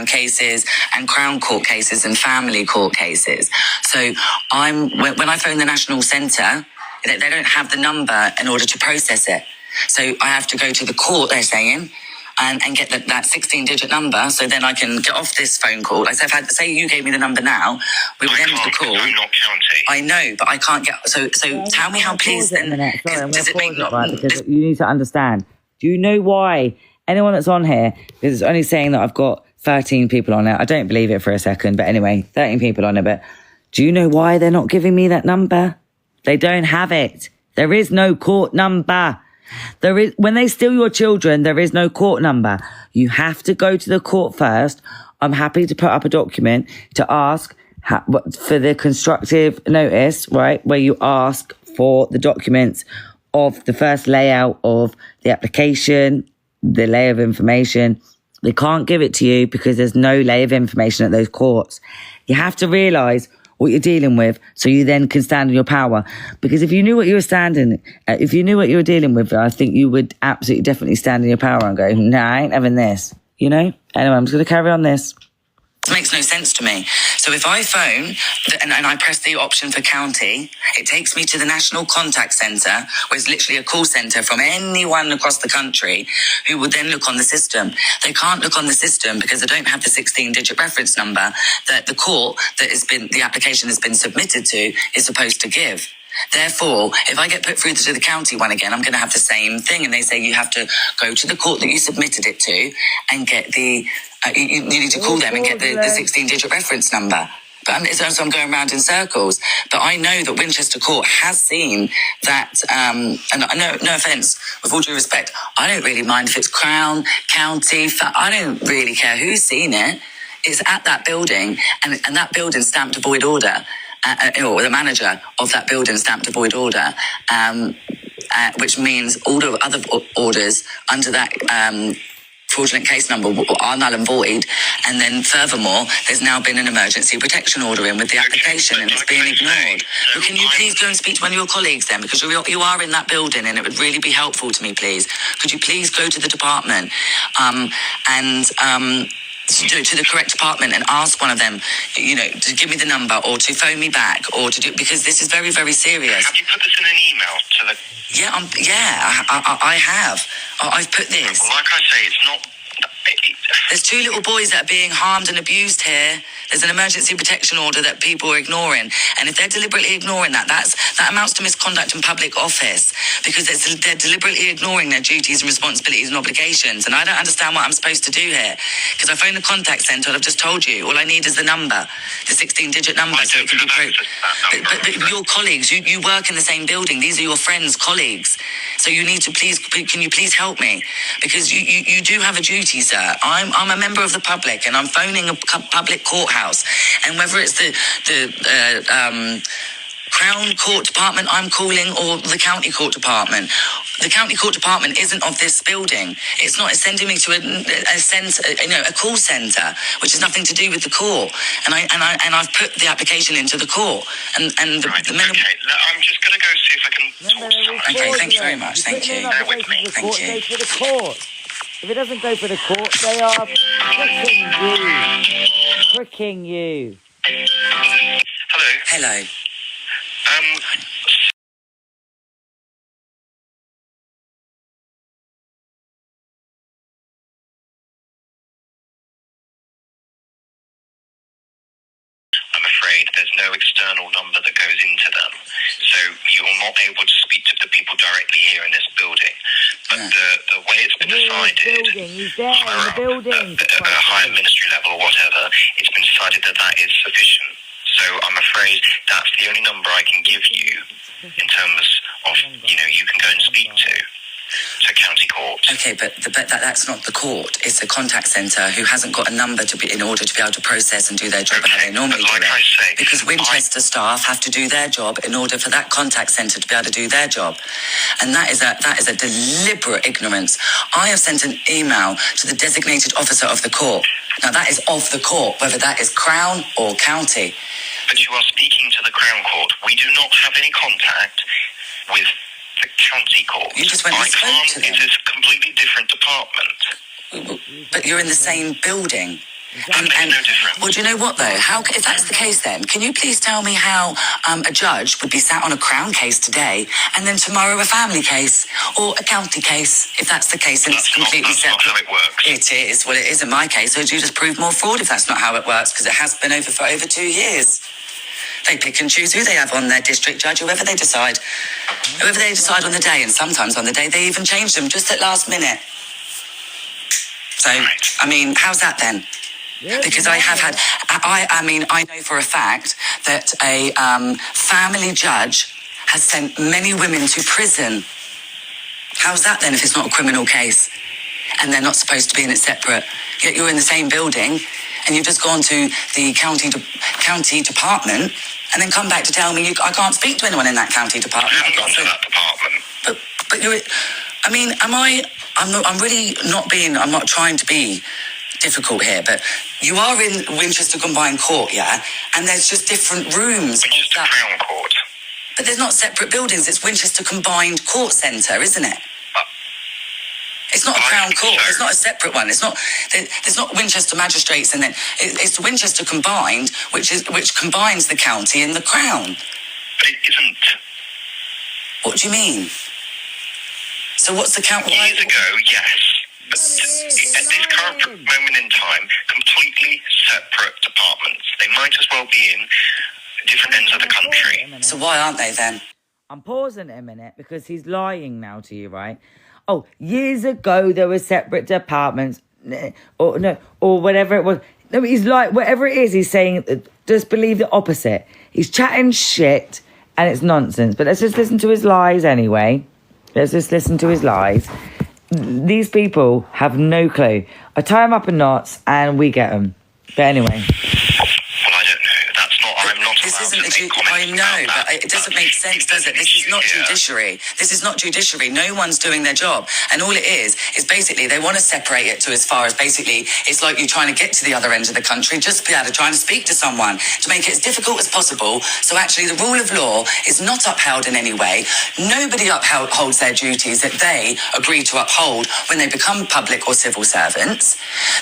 cases and Crown Court cases and family court cases. So when I phone the National Centre, they don't have the number in order to process it. So I have to go to the court, they're saying, and get that 16-digit number, so then I can get off this phone call. Like, so say you gave me the number now, we would end the call. I'm not county. I know, but I can't get... So tell me how, please, then... Does it make... Because you need to understand. Do you know why... Anyone that's on here, because it's only saying that I've got 13 people on it. I don't believe it for a second, but anyway, 13 people on it. But do you know why they're not giving me that number? They don't have it. There is no court number. When they steal your children, there is no court number. You have to go to the court first. I'm happy to put up a document to ask for the constructive notice, right? Where you ask for the documents of the first layout of the application, the layer of information. They can't give it to you because there's no layer of information at those courts. You have to realise what you're dealing with, so you then can stand in your power. Because if you knew what you were dealing with, I think you would absolutely definitely stand in your power and go, nah, I ain't having this, you know? Anyway, I'm just going to carry on this. It makes no sense to me. So if I phone and I press the option for county, it takes me to the National Contact Centre, where it's literally a call centre from anyone across the country who would then look on the system. They can't look on the system because they don't have the 16-digit reference number that the court the application has been submitted to is supposed to give. Therefore, if I get put through to the county one again, I'm going to have the same thing. And they say you have to go to the court that you submitted it to and get you need to call them and get the 16-digit reference number. But so I'm going around in circles. But I know that Winchester Court has seen that, and no offence, with all due respect, I don't really mind if it's Crown, County, I don't really care who's seen it. It's at that building, and that building stamped a void order. Or the manager of that building stamped a void order, which means all the other orders under that fraudulent case number are null and void. And then furthermore, there's now been an emergency protection order in with the application, and it's being ignored. But can you please go and speak to one of your colleagues then? Because you are in that building, and it would really be helpful to me, please. Could you please go to the department to the correct department and ask one of them, to give me the number or to phone me back or to do, because this is very, very serious. Have you put this in an email to the... I have. I've put this. Well, like I say, it's not... There's 2 little boys that are being harmed and abused here. There's an emergency protection order that people are ignoring. And if they're deliberately ignoring that amounts to misconduct in public office, because they're deliberately ignoring their duties and responsibilities and obligations. And I don't understand what I'm supposed to do here. Because I phoned the contact centre, and I've just told you, all I need is the number, the 16-digit number, so it can be proved. But your colleagues, you work in the same building. These are your friends, colleagues. So you need to can you please help me? Because you do have a duty, sir. I'm a member of the public, and I'm phoning a public courthouse, and whether it's the Crown Court Department I'm calling or the County Court Department. The County Court Department isn't of this building. It's not. It's sending me to a call centre, which has nothing to do with the court. And I've put the application into the court. And the okay. I'm just going to go see if I can talk to someone. Okay, thank you very much. Thank you. Bear with me. Thank you. If it doesn't go for the court, they are pricking you. Hello. Hello. I'm afraid there's no external number that goes into them. So you're not able to speak to the people directly here in this building. But the way it's been decided, at a higher ministry level or whatever, it's been decided that that is sufficient. So I'm afraid that's the only number I can give you in terms of, you can go and speak to county court. Okay, but that's not the court. It's a contact centre who hasn't got a number in order to be able to process and do their job how they normally do it. I say, because Winchester staff have to do their job in order for that contact centre to be able to do their job. And that is a deliberate ignorance. I have sent an email to the designated officer of the court. Now that is of the court, whether that is Crown or County. But you are speaking to the Crown Court. We do not have any contact with the county court. You just went and spoke to them. It's a completely different department. But you're in the same building. And no difference. Well, do you know what though? If that's the case then, can you please tell me how a judge would be sat on a Crown case today and then tomorrow a family case or a county case, if that's the case and it's completely separate? That's not how it works. It is. Well, it is in my case. So do you just prove more fraud if that's not how it works? Because it has been for over 2 years. They pick and choose who they have on their district judge, whoever they decide on the day, and sometimes on the day they even change them just at last minute. So, I mean, how's that then? Because I have had, I know for a fact that a family judge has sent many women to prison. How's that then if it's not a criminal case? And they're not supposed to be in it separate. Yet you're in the same building and you've just gone to the county department and then come back to tell me I can't speak to anyone in that county department. I haven't gone to that department. But you're, I mean, I'm not trying to be difficult here, but you are in Winchester Combined Court, yeah? And there's just different rooms. Winchester Crown Court. But there's not separate buildings, it's Winchester Combined Court Centre, isn't it? It's not a Crown Court. So. It's not a separate one. It's not. There's not Winchester Magistrates, and then it's Winchester Combined, which combines the county and the Crown. But it isn't. What do you mean? So what's the count? Years ago, yes. But at this current moment in time, completely separate departments. They might as well be in different ends of the country. So why aren't they then? I'm pausing it a minute because he's lying now to you, right? Oh, years ago there were separate departments, or whatever it was. No, he's like, whatever it is, he's saying, just believe the opposite. He's chatting shit, and it's nonsense. But let's just listen to his lies anyway. Let's just listen to his lies. These people have no clue. I tie them up in knots, and we get them. But anyway. I know, but it doesn't make sense, does it? This is not judiciary. This is not judiciary. No one's doing their job. And all it is basically they want to separate it to as far as basically it's like you trying to get to the other end of the country, just be able to try and speak to someone to make it as difficult as possible. So actually the rule of law is not upheld in any way. Nobody upholds their duties that they agree to uphold when they become public or civil servants.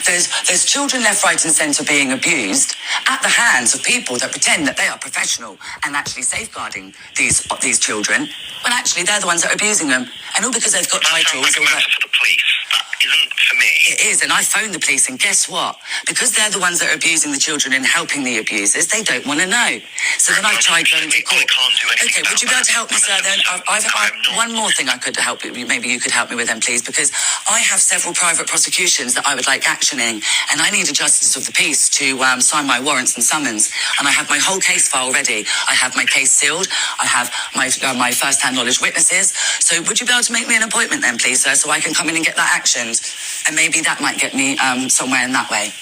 There's children left, right and centre being abused at the hands of people that pretend that they are professional and actually safeguarding these children, when actually they're the ones that are abusing them, and all because they've got titles. Sounds like a matter for the police. That isn't for me. It is, and I phoned the police, and guess what? Because they're the ones that are abusing the children and helping the abusers, they don't want to know. So then I've tried going to court. Okay, would you be able to help me, sir? Then I've one more thing I could help you. Maybe you could help me with them, please, because I have several private prosecutions that I would like actioning, and I need a justice of the peace to sign my warrants and summons. And I have my whole case file ready. I have my case sealed. I have my first-hand knowledge witnesses. So would you be able to make me an appointment then, please, sir, so I can come in and get that actioned? And maybe that might get me somewhere in that way.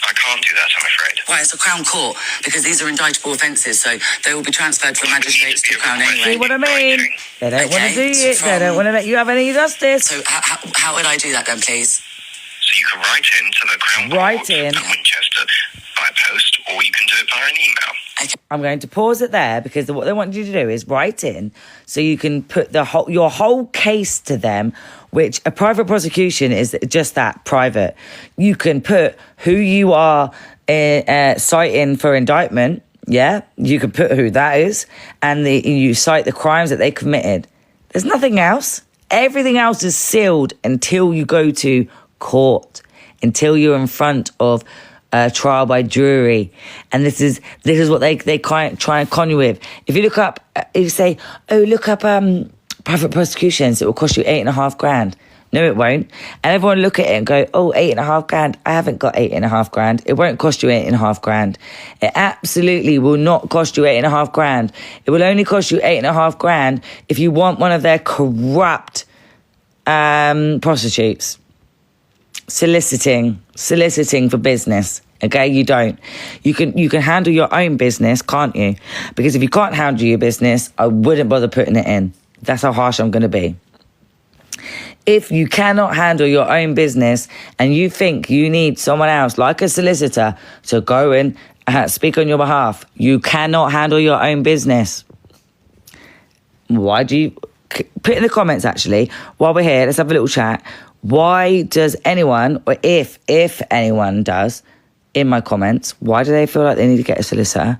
I can't do that, I'm afraid. Why, it's a Crown Court, because these are indictable offences, so they will be transferred from magistrates to Crown anyway. See what I mean? They don't want to do it. They don't want to let you have any justice. So how would I do that then, please? So you can write in to the Crown Court at Winchester. via post, or you can do it via an email. I'm going to pause it there because what they want you to do is write in so you can put your whole case to them, which a private prosecution is just that, private. You can put who you are citing for indictment. Yeah, you can put who that is, and you cite the crimes that they committed. There's nothing else. Everything else is sealed until you go to court, until you're in front of trial by jury. And this is what they try and con you with. If you look up, you say, oh, look up private prosecutions, it will cost you $8,500. No, it won't. And everyone look at it and go, oh, $8,500. I haven't got $8,500. It won't cost you $8,500. It absolutely will not cost you $8,500. It will only cost you $8,500 if you want one of their corrupt prostitutes soliciting for business. Okay, you don't. You can handle your own business, can't you? Because if you can't handle your business, I wouldn't bother putting it in. That's how harsh I'm going to be. If you cannot handle your own business and you think you need someone else, like a solicitor, to go and speak on your behalf, you cannot handle your own business. Why do you... Put in the comments, actually, while we're here, let's have a little chat. Why does anyone, or if anyone does, in my comments, why do they feel like they need to get a solicitor?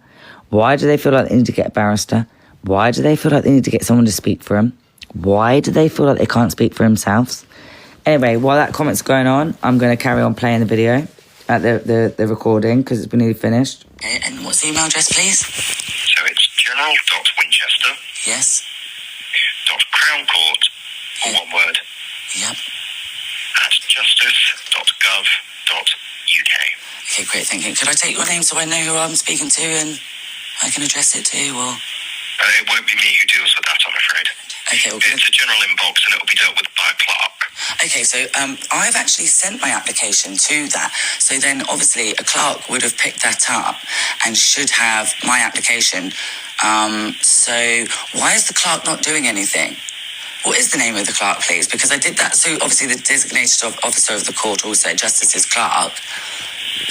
Why do they feel like they need to get a barrister? Why do they feel like they need to get someone to speak for them? Why do they feel like they can't speak for themselves? Anyway, while that comment's going on, I'm going to carry on playing the video, the recording, because it's been nearly finished. Okay, and what's the email address, please? So it's general.winchester. Yes. .crowncourt, all one word, Yep. at justice.gov.uk. Okay, great, thank you. Could I take your name so I know who I'm speaking to and I can address it to, or...? It won't be me who deals with that, I'm afraid. Okay, well, it's a general inbox and it will be dealt with by a clerk. Okay, so I've actually sent my application to that. So then, obviously, a clerk would have picked that up and should have my application. So why is the clerk not doing anything? What is the name of the clerk, please? Because I did that. So obviously, the designated officer of the court also, Justice's clerk.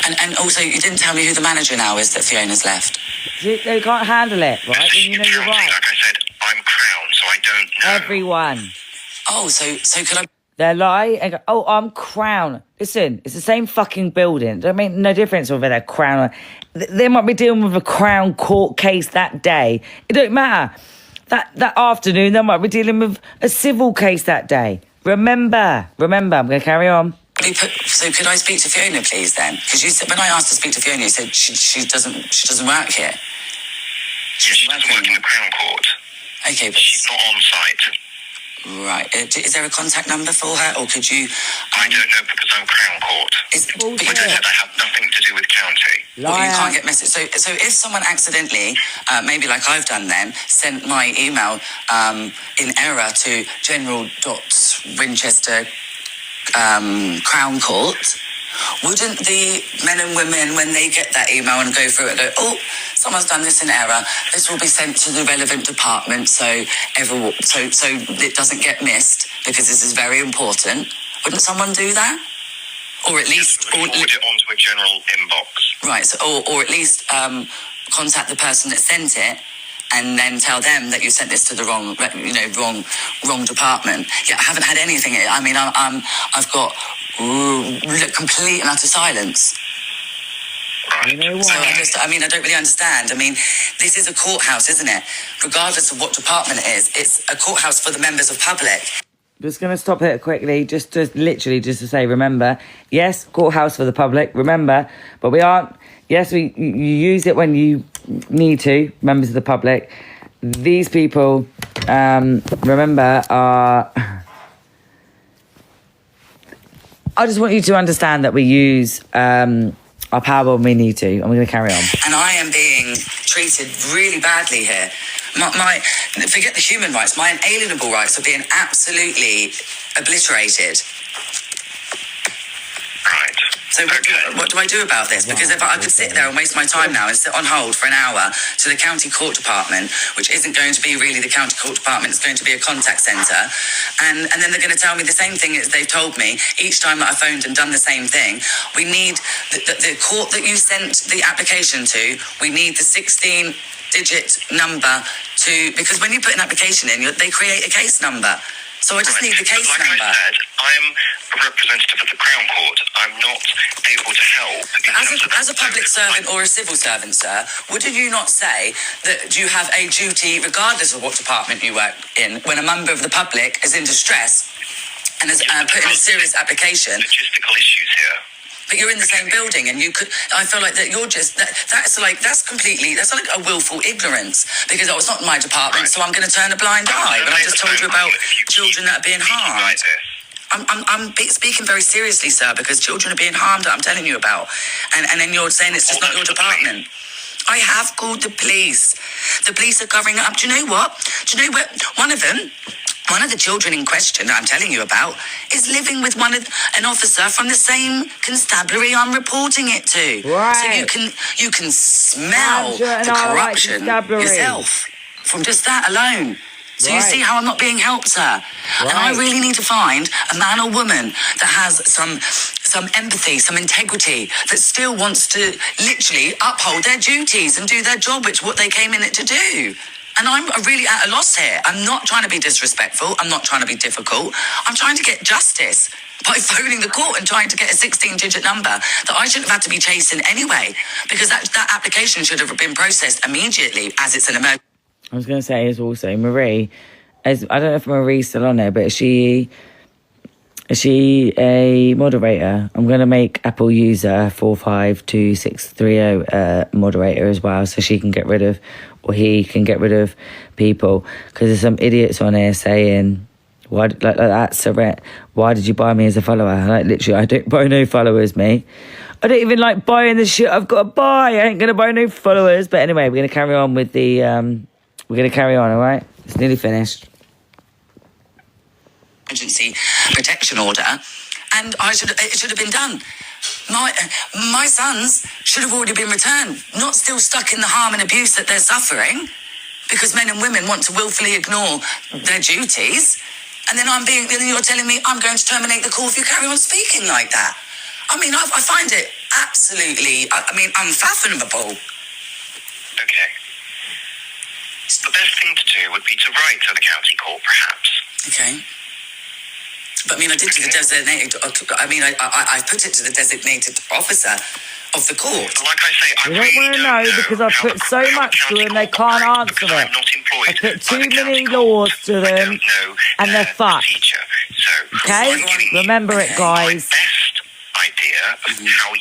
And also, you didn't tell me who the manager now is that Fiona's left. They can't handle it, right? Then you know you're right. Like I said, I'm Crown, so I don't know. Everyone. Oh, so could I... They lie and go, oh, I'm Crown. Listen, it's the same fucking building. I mean, no difference whether they're Crown or... They might be dealing with a Crown court case that day. It don't matter. That afternoon, they might be dealing with a civil case that day. Remember, I'm going to carry on. So could I speak to Fiona, please, then? Because you said, when I asked to speak to Fiona, you said she doesn't work here. She doesn't work in the Crown Court. Okay, but she's not on site. Right. Is there a contact number for her, or could you... I don't know, because I'm Crown Court. Like I said, I have nothing to do with county. Well, you can't get messages. So if someone accidentally, maybe like I've done then, sent my email in error to general.winchester Crown Court, wouldn't the men and women, when they get that email and go through it, go, oh, someone's done this in error, this will be sent to the relevant department so it doesn't get missed, because this is very important? Wouldn't someone do that? Or at least... forward it onto a general inbox. Right, so, or at least contact the person that sent it and then tell them that you sent this to the wrong department. Yeah, I haven't had anything. I mean, I've got complete and utter silence. Right. You know what? So I don't really understand. I mean, this is a courthouse, isn't it? Regardless of what department it is, it's a courthouse for the members of public. Just going to stop it quickly, just to say, remember, yes, courthouse for the public, remember, but we aren't, yes, you use it when you need to, members of the public. These people, remember, are... I just want you to understand that we use our power when we need to, and we're going to carry on. And I am being treated really badly here. Forget the human rights, my inalienable rights are being absolutely obliterated. Right. So what do I do about this? Because if I could sit there and waste my time now and sit on hold for an hour to the county court department, which isn't going to be really the county court department, it's going to be a contact centre, and then they're going to tell me the same thing as they've told me each time that I phoned and done the same thing. We need the court that you sent the application to, we need the 16-digit number because when you put an application in, they create a case number. So I just need the case number. Like I said, I'm a representative of the Crown Court. I'm not able to help. As a public servant or a civil servant, sir, wouldn't you not say that you have a duty, regardless of what department you work in, when a member of the public is in distress and has put in a serious application? Logistical issues here. But you're in the same building, and I feel like that you're just that's like a willful ignorance, because it's not my department, so I'm going to turn a blind eye. But I just told you about children that are being harmed. I'm speaking very seriously, sir, because children are being harmed that I'm telling you about, and then you're saying it's just not your department. I have called the police. The police are covering it up. Do you know what? One of the children in question that I'm telling you about is living with an officer from the same constabulary I'm reporting it to. Right. So you can smell the corruption yourself from just that alone. So you see how I'm not being helped, sir. And I really need to find a man or woman that has some empathy, some integrity, that still wants to literally uphold their duties and do their job, which what they came in it to do. And I'm really at a loss here. I'm not trying to be disrespectful. I'm not trying to be difficult. I'm trying to get justice by phoning the court and trying to get a 16-digit number that I shouldn't have had to be chasing anyway, because that application should have been processed immediately as it's an emergency. I was going to say is also Marie, I don't know if Marie's still on there, but is she a moderator? I'm going to make Apple user 452630 moderator as well, so she can get rid of, or he can get rid of people, because there's some idiots on here saying, why, like that, Saret, why did you buy me as a follower? Like, literally, I don't buy no followers, me. I don't even like buying the shit I've got to buy. I ain't going to buy no followers. But anyway, we're going to carry on with the, we're going to carry on, all right? It's nearly finished. Emergency protection order, and it should have been done. My sons should have already been returned, not still stuck in the harm and abuse that they're suffering, because men and women want to willfully ignore their duties. And then you're telling me I'm going to terminate the call if you carry on speaking like that. I mean, I find it absolutely, unfathomable. Okay. The best thing to do would be to write to the county court, perhaps. Okay. But I did to the designated, I put it to the designated officer of the court. Like I say, I don't want to know, because I've put so much to them, they can't answer it. I put too many laws to them, and they're fucked. Okay? Remember it, guys.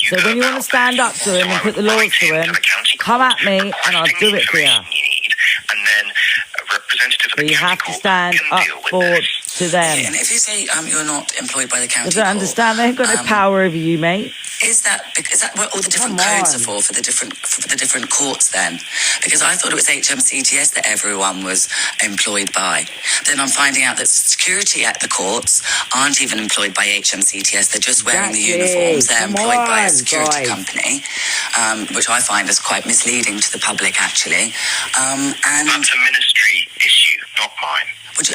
So when you want to stand up to them and put the laws to them, come at me and I'll do it for you. But you have to stand up to them. Yeah, and if you say you're not employed by the county court, I don't understand. They haven't got no power over you, mate. Is that what all the different codes are for the different courts then? Because I thought it was HMCTS that everyone was employed by. Then I'm finding out that security at the courts aren't even employed by HMCTS. They're just wearing the uniforms. They're employed by a security company, which I find is quite misleading to the public, actually. And that's a ministry issue, not mine.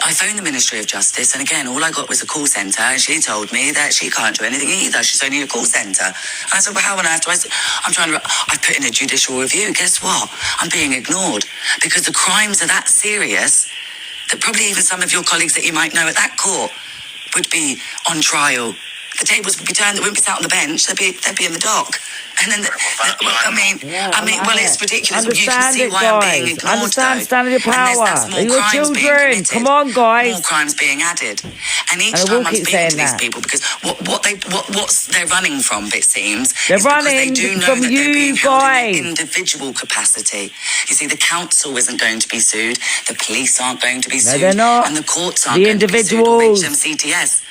I phoned the Ministry of Justice, and again, all I got was a call centre, and she told me that she can't do anything either. She's only a call centre. And I said, well, how on earth do I put in a judicial review. Guess what? I'm being ignored, because the crimes are that serious that probably even some of your colleagues that you might know at that court would be on trial. The tables would be turned, they wouldn't be sat on the bench, they'd be in the dock. And then, it's ridiculous. You can see why I'm being ignored, understand standard of power. They're your children. Come on, guys. More crimes being added. And each time I'm speaking to these people, because what they're running from, it seems, they're is running because they do know from that they're being you held guys. in an individual capacity. You see, the council isn't going to be sued, the police aren't going to be sued, they're not. and the courts aren't The going to be sued, or individuals. HMCTS.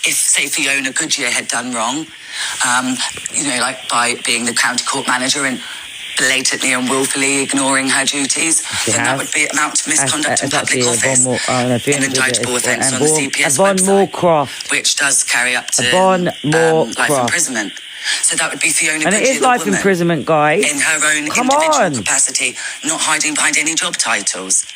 If, say, Fiona Goodyear had done wrong, like by being the county court manager and blatantly and willfully ignoring her duties, then that would be amount to misconduct in public office, an indictable offence on the CPS website, which does carry up to life imprisonment. So that would be Fiona And it Goodyear, is the life woman, imprisonment, guys. in her own Come individual on. capacity, not hiding behind any job titles.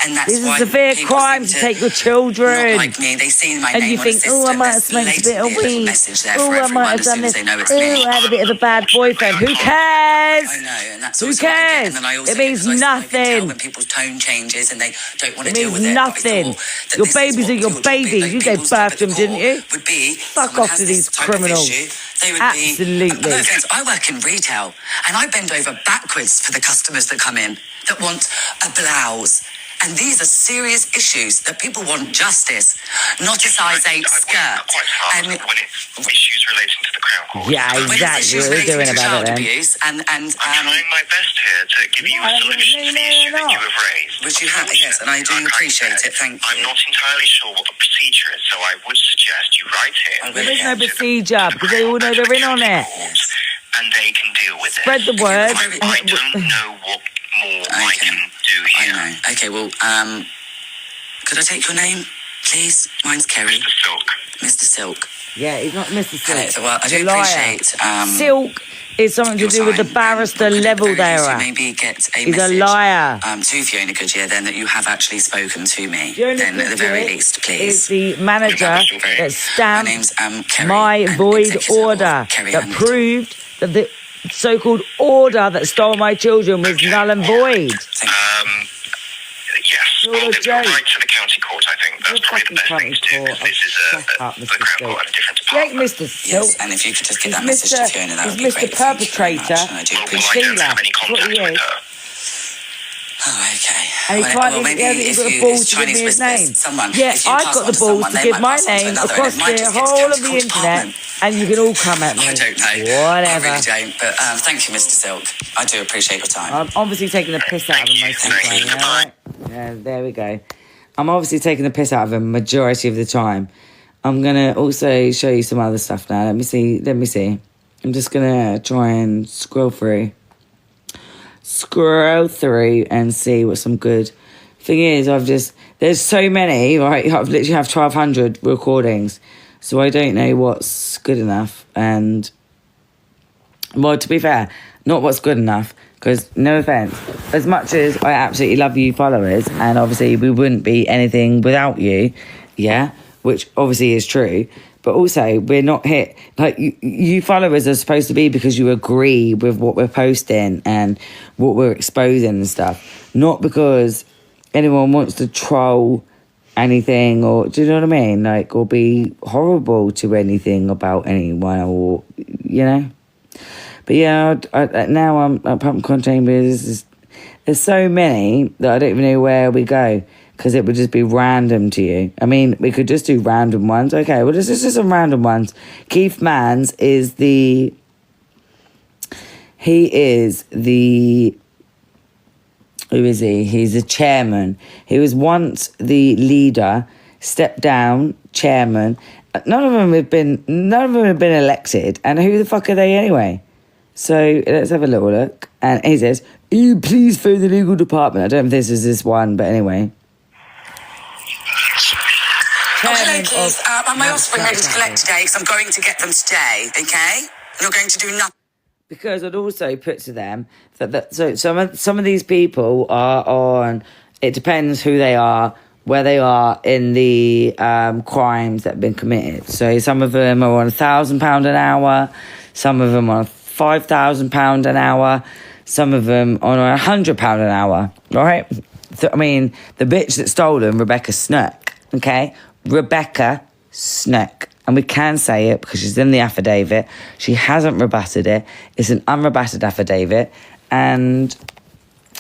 And that's This is why severe people crime seem to take your children. Not like me. They see my And name you on think, a oh, I system. might have There's smoked a bit of blatantly a little weed. message there Oh, for I might everyone have as done soon as this. they know it's Oh, me. I had a bit of a bad boyfriend. Who cares? I know, and that's Who also what I get. cares? And then I also It means get, 'cause I can nothing. tell when people's tone changes and they don't want to It deal means with it. nothing. But I thought that Your this is babies what are your job would be. babies. Like, You gave people's job birth at to the them, didn't core you? Would be Fuck someone off has to this these type of criminals. issue, they would Absolutely. be. No offense, I work in retail and I bend over backwards for the customers that come in that want a blouse. And these are serious issues that people want justice, not a size 8 skirt. Quite hard when it's issues relating to the Crown Court. Yeah, When it's exactly. issues What are we relating doing to about child it then? abuse and I'm trying my best here to give you a solution to the issue that you have raised. which you have, yes, and I do appreciate it. Thank I'm you. not entirely sure what the procedure is, so I would suggest you write in. There is no to the procedure because they all know they're in on it. And they can deal with it. Spread the word. I don't know what more I can do I here. know. Okay, well, could I take your name, please? Mine's Kerry. Mr. Silk. Mr. Silk. Yeah, he's not Mr. Silk. Hello, well, I He's do a liar. appreciate Silk is something to your do with the time. barrister And could level it they're urge you at. Maybe get a He's a message liar. to Fiona Goodyear then that you have actually spoken to me. Fiona Then at the very Goodyear least, is please. the manager that My stamped name's Kerry. my and void executor of order Kerry that and proved that the so-called order that stole my children was null and void. Thank you. Yes. You're Well, a it's joke. right to the county court, I think. That's You're probably the best fucking thing to do, county because court. this is Shut up, the Mr. Crown Silk. Court at a different Jake, department. Mr. Silk. Yes, and if you could just get He's that message to Mr. Fiona, that he's would be Mr. great. Thank you very much, Perpetrator. and I do Well, I appreciate don't it. have any What contact he with is. her. Oh, okay. And he can't even, maybe he hasn't if got the you, balls it's to give me Chinese his whispers, name. someone, Yeah, if you I've pass got on the to balls someone, to they give might my pass on to name another, across and it might the just get to whole of county the court internet, department. and you can all come at me. I don't know. Whatever. I really don't. But thank you, Mr. Silk. I do appreciate your time. I'm obviously taking the piss out of him most of the Thank you. time. Right? Yeah, there we go. I'm obviously taking the piss out of him majority of the time. I'm gonna also show you some other stuff now. Let me see. I'm just gonna try and scroll through and see what's some good. Thing is, there's so many, right? I've literally have 1,200 recordings, so I don't know what's good enough. And well, to be fair, not what's good enough, because no offense, as much as I absolutely love you followers, and obviously we wouldn't be anything without you, yeah, which obviously is true. But also, we're not here, like, you followers are supposed to be because you agree with what we're posting and what we're exposing and stuff. Not because anyone wants to troll anything, or, do you know what I mean? Like, or be horrible to anything about anyone, or, you know? But yeah, now I'm at Pumpkin Chambers. There's so many that I don't even know where we go, because it would just be random to you. I mean, we could just do random ones. Okay, well, this is just some random ones. Keith Mans is the... He is the... Who is he? He's the chairman. He was once the leader, stepped down, chairman. None of them have been elected. And who the fuck are they anyway? So let's have a little look. And he says, please phone the legal department. I don't know if this is this one, but anyway. Hello, Keith. Are my offspring ready to collect today? Because I'm going to get them today, okay? You're going to do nothing. Because I'd also put to them that so some of these people are on. It depends who they are, where they are in the crimes that have been committed. So some of them are on £1,000 an hour, some of them on £5,000 an hour, some of them on £100 an hour. Right? So, I mean, the bitch that stole them, Rebecca Snook. Okay, Rebecca Snook. And we can say it because she's in the affidavit. She hasn't rebutted it. It's an unrebutted affidavit. And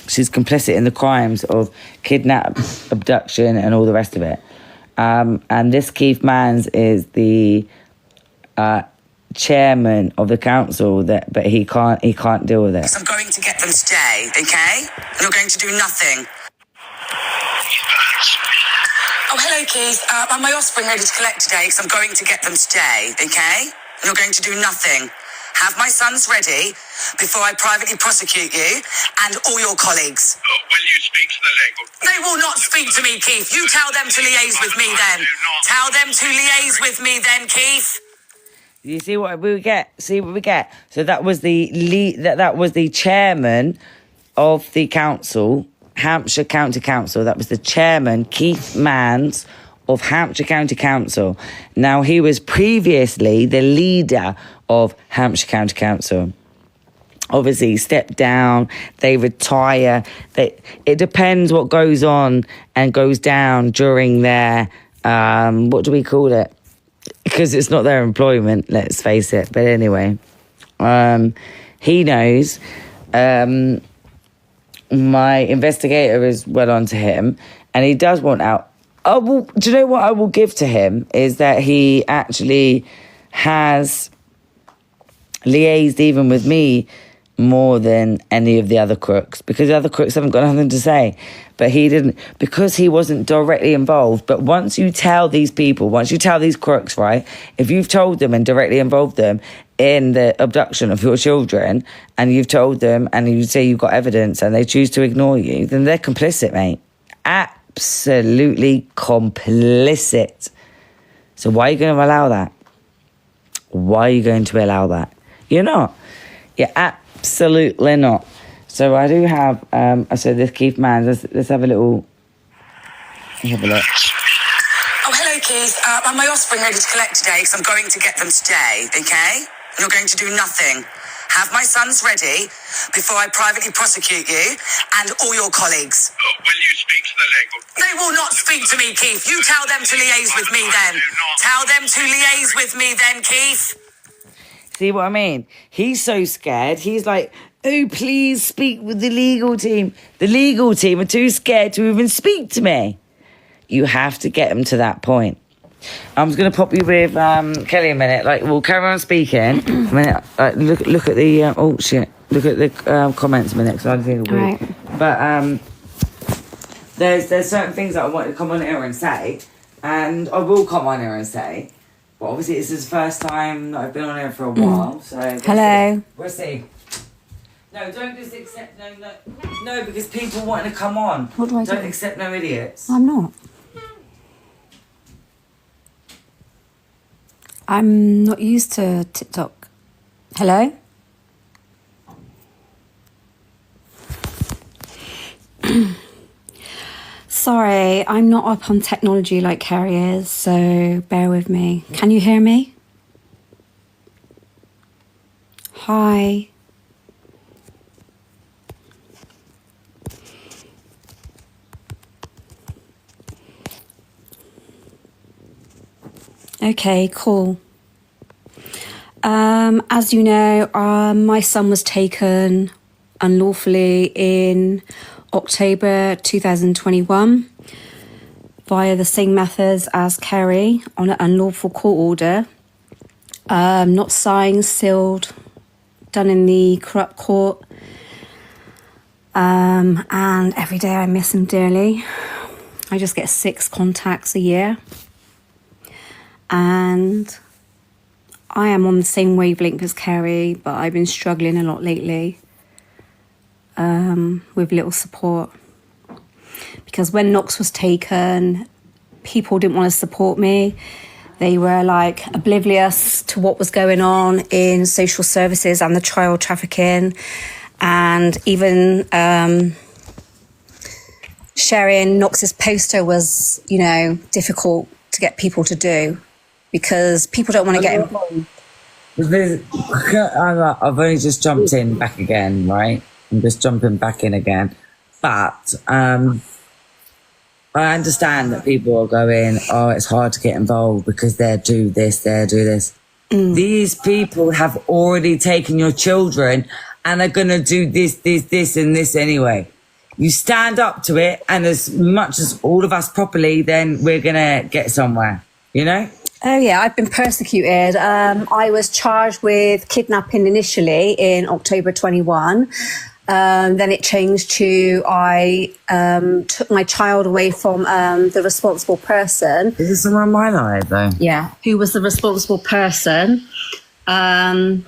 she's complicit in the crimes of kidnap, abduction, and all the rest of it. And this Keith Mans is the chairman of the council, but he can't deal with it. I'm going to get them today, okay? You're going to do nothing. Oh, hello, Keith. Are my offspring ready to collect today? Because I'm going to get them today, okay? You're going to do nothing. Have my sons ready before I privately prosecute you and all your colleagues. Will you speak to the legal? They will not speak to me, Keith. You tell them to liaise with me then. Tell them to liaise with me then, Keith. You see what we get? See what we get? So that was the that was the chairman of the council, Hampshire County Council. That was the chairman, Keith Mans, of Hampshire County Council. Now, he was previously the leader of Hampshire County Council. Obviously, stepped down, they retire. It depends what goes on and goes down during their, what do we call it? Because it's not their employment, let's face it. But anyway, he knows. My investigator is well on to him, and he does want out. Oh, well, do you know what I will give to him is that he actually has liaised even with me more than any of the other crooks, because the other crooks haven't got nothing to say. But he didn't, because he wasn't directly involved. But once you tell these people, once you tell these crooks, right, if you've told them and directly involved them in the abduction of your children, and you've told them and you say you've got evidence and they choose to ignore you, then they're complicit, mate. Absolutely complicit. So why are you going to allow that? Why are you going to allow that? You're not. You're absolutely not. So I do have, I said this Keith Mans, let's have a little, have a look. Oh, hello, Keith. Are my offspring ready to collect today? Because I'm going to get them today, okay? You're going to do nothing. Have my sons ready before I privately prosecute you and all your colleagues. Will you speak to the legal? They will not speak to me, Keith. You tell them to liaise with me then. Tell them to liaise with me then, Keith. See what I mean? He's so scared. He's like, oh, please speak with the legal team. The legal team are too scared to even speak to me. You have to get them to that point. I'm just going to pop you with Kelly a minute. Like, we'll carry on speaking a minute. Look at the oh shit. Look at the comments a minute, because I think it'll be. Right. But there's certain things that I want to come on here and say, and I will come on here and say. But obviously, this is the first time that I've been on here for a while. So Hello. We'll see. No, don't just accept no, because people want to come on. What do I do? Don't accept no idiots. I'm not. I'm not used to TikTok. Hello? Sorry, I'm not up on technology like Carrie is, so bear with me. Can you hear me? Hi. Okay, cool. As you know, my son was taken unlawfully in October 2021 via the same methods as Kerry on an unlawful court order, not signed, sealed, done in the corrupt court. And every day I miss him dearly. I just get 6 contacts a year. And I am on the same wavelength as Kerry, but I've been struggling a lot lately with little support. Because when Knox was taken, people didn't want to support me. They were like oblivious to what was going on in social services and the child trafficking. And even sharing Knox's poster was, difficult to get people to do. Because people don't want to get involved. I've only just jumped in back again, right? I'm just jumping back in again. But I understand that people are going, oh, it's hard to get involved because they do this. These people have already taken your children and are going to do this, and this anyway. You stand up to it, and as much as all of us properly, then we're going to get somewhere, Oh, yeah, I've been persecuted. I was charged with kidnapping initially in October 21. Then it changed to I took my child away from the responsible person. Is this somewhere in my life, though? Yeah, who was the responsible person. And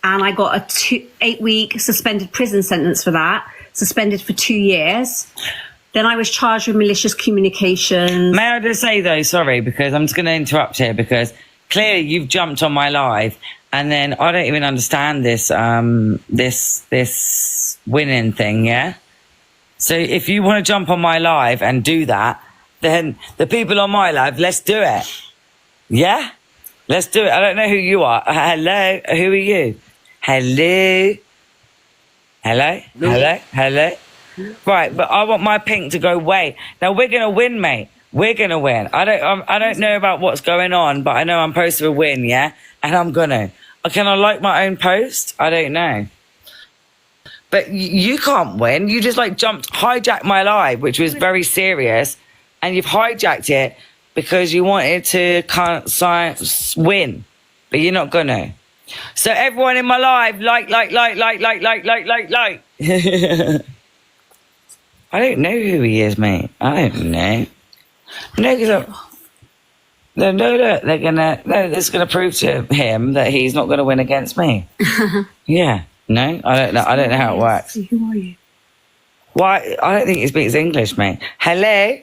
I got a 8-week suspended prison sentence for that, suspended for 2 years. Then I was charged with malicious communications. May I just say, though, sorry, because I'm just going to interrupt here, because clearly you've jumped on my live, and then I don't even understand this this winning thing, yeah? So if you want to jump on my live and do that, then the people on my live, let's do it. Yeah? Let's do it. I don't know who you are. Hello? Who are you? Hello? Hello? Hello? Hello? Right, but I want my pink to go away. Now we're gonna win, mate. We're gonna win. I don't know about what's going on, but I know I'm supposed to win, yeah? And I'm gonna. Can I like my own post? I don't know. But you can't win. You just like hijacked my live, which was very serious, and you've hijacked it because you wanted to win, but you're not gonna. So everyone in my live, like. I don't know who he is, mate. I don't know. No, look. No, it's gonna prove to him that he's not gonna win against me. Yeah. No, I don't know how it works. Who are you? Why? I don't think he speaks English, mate. Hello?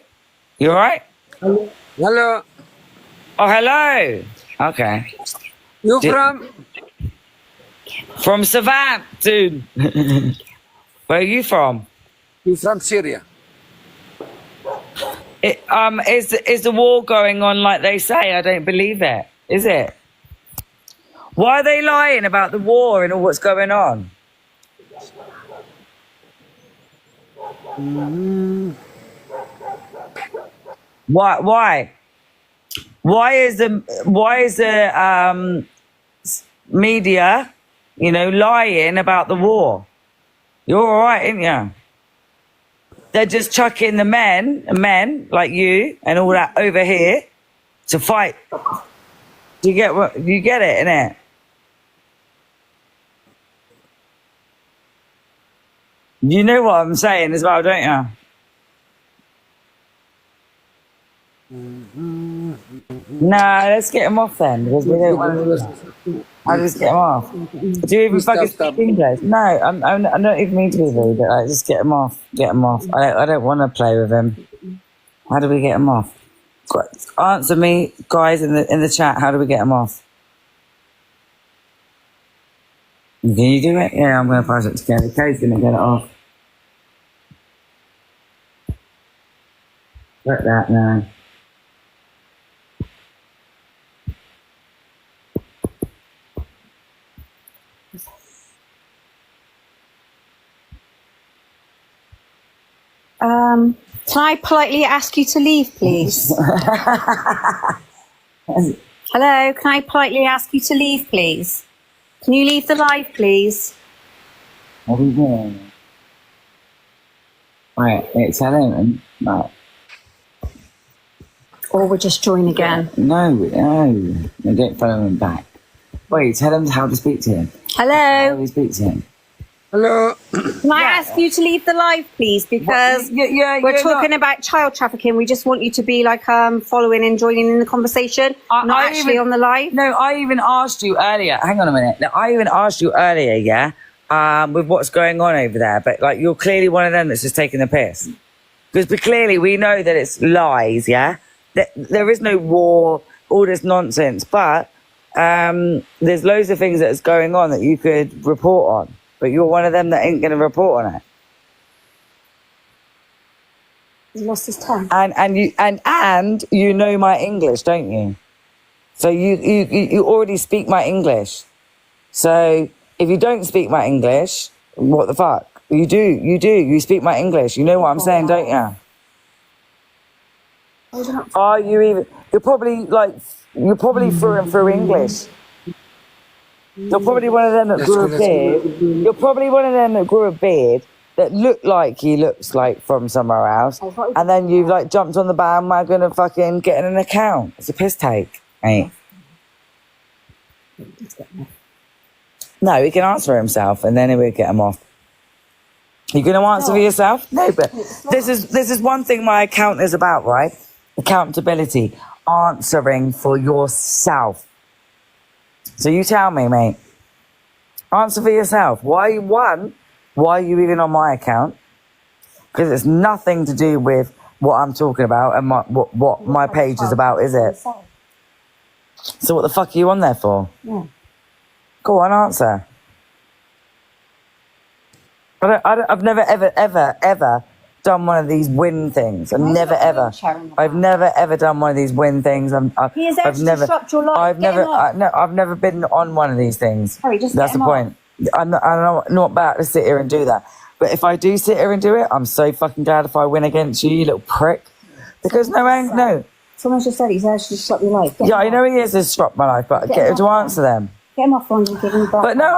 You alright? Hello. Hello. Oh, hello. Okay. You from? From Savannah, dude. Where are you from? You from Syria? Is the war going on like they say? I don't believe it. Is it? Why are they lying about the war and all what's going on? Why? Why is the media, lying about the war? You're all right, ain't you? They're just chucking the men like you and all that over here to fight. You get it, innit? You know what I'm saying as well, don't you? Nah, let's get him off then, because we don't want to. I'll just get him off. Do you even fucking speak English? No, I'm not even mean to be rude, but like, just get him off. Get him off. I don't want to play with him. How do we get him off? Answer me, guys, in the chat. How do we get him off? Can you do it? Yeah, I'm going to pass it to Kelly. Kelly's going to get it off. Like that now. Can I politely ask you to leave, please? Hello, can I politely ask you to leave, please? Can you leave the live, please? What are you doing? Right, it's Helen. Right. Or we'll just join again. No, don't follow him back. Wait, tell him how to speak to him. How Hello, do we speak to him? Hello. can I ask you to leave the live, please? Because we're talking about child trafficking. We just want you to be like following and joining in the conversation, not actually on the live. No, I even asked you earlier. Hang on a minute. No, I even asked you earlier, yeah, with what's going on over there. But like, you're clearly one of them that's just taking the piss. Because clearly we know that it's lies, yeah. There is no war, all this nonsense. But there's loads of things that's going on that you could report on. But you're one of them that ain't going to report on it. He lost his tongue. And you know my English, don't you? So you already speak my English. So if you don't speak my English, what the fuck? You do. You speak my English. You know what I'm saying, don't you? Are you even? You're probably through and through English. You're probably one of them that grew a beard. You're probably one of them that grew a beard that looked like he looks like from somewhere else. And then you've like jumped on the bandwagon of fucking getting an account. It's a piss take, mate. No, he can answer himself and then we'll get him off. You going to answer for yourself? No, but this is one thing my account is about, right? Accountability. Answering for yourself. So you tell me, mate. Answer for yourself. Why are you even on my account? Because it's nothing to do with what I'm talking about and what my page is about, is it? So what the fuck are you on there for? Yeah. Go on, answer. I've never, ever done one of these win things. I've never, ever done one of these win things. He is out to disrupt your life. I've Get him off. I've never been on one of these things. Harry, just That's get the him point. I'm not about to sit here and do that. But if I do sit here and do it, I'm so fucking glad if I win against you, you little prick. Because no. Someone just said he's out to disrupt your life. Yeah, I know he is to disrupt my life, but get him to answer them. Get him off one and give him back. But no,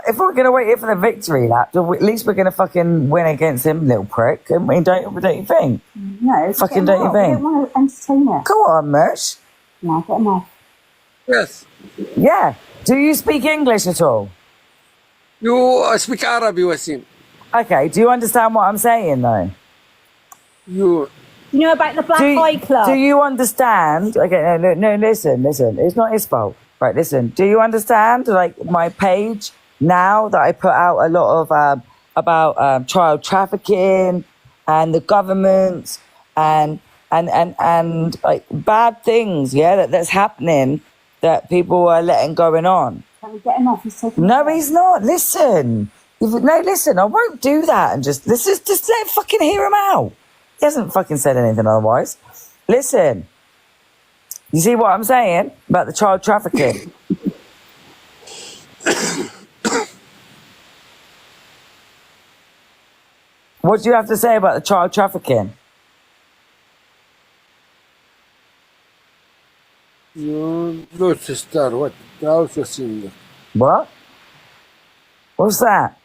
if we're gonna wait here for the victory lap, at least we're gonna fucking win against him, little prick. I mean, don't you think? No, fucking don't you think? I don't want to entertain it. Go on, Mush. No, get him off. Yes. Yeah. Do you speak English at all? You speak Arabic, Wasim. Okay. Do you understand what I'm saying though? You You know about the Black Eye Club? Do you understand? Okay, no, listen. It's not his fault. Right, listen. Do you understand, like, my page now that I put out a lot of about child trafficking and the government and like bad things, yeah, that's happening that people are letting going on. Can we get him off? He's taking No, he's not. Listen. Listen. I won't do that. And just let fucking hear him out. He hasn't fucking said anything otherwise. Listen. You see what I'm saying about the child trafficking? What do you have to say about the child trafficking? no sister. What? How's Wasim? What? What's that?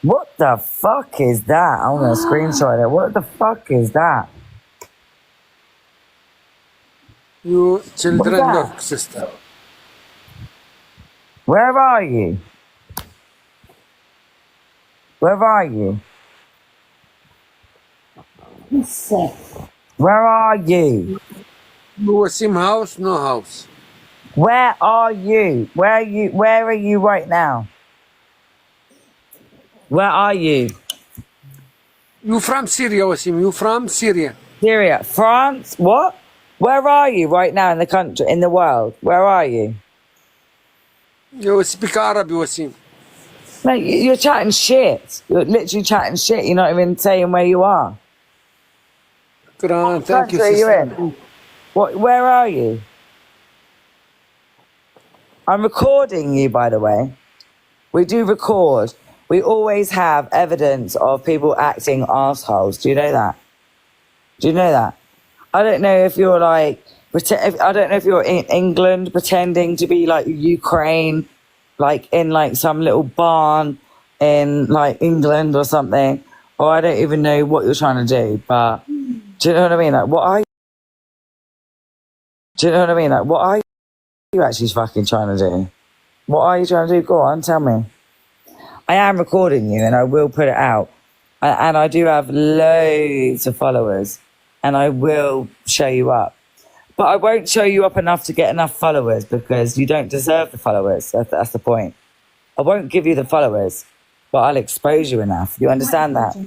What the fuck is that? I want to screenshot it. What the fuck is that? You children that? look, sister. Where are you? Where are you? He's sick. Where are you? Wasim house, no house. Where are you? Where are you right now? Where are you? You from Syria, Wasim? You from Syria? Syria. France? What? Where are you right now in the country, in the world? Where are you? You speak Arabic, Wasim. Mate, you're chatting shit. You're literally chatting shit. You're not even saying where you are. Quran, thank you, Country sister. you're in? What? Where are you? I'm recording you, by the way. We do record. We always have evidence of people acting assholes. Do you know that? Do you know that? I don't know if you're like, I don't know if you're in England pretending to be like Ukraine, like in like some little barn in like England or something, or I don't even know what you're trying to do, but do you know what I mean? Like, what are you? Do you know what I mean? Like, what are you actually fucking trying to do? What are you trying to do? Go on, tell me. I am recording you and I will put it out. And I do have loads of followers and I will show you up. But I won't show you up enough to get enough followers because you don't deserve the followers. That's the point. I won't give you the followers, but I'll expose you enough. You understand that?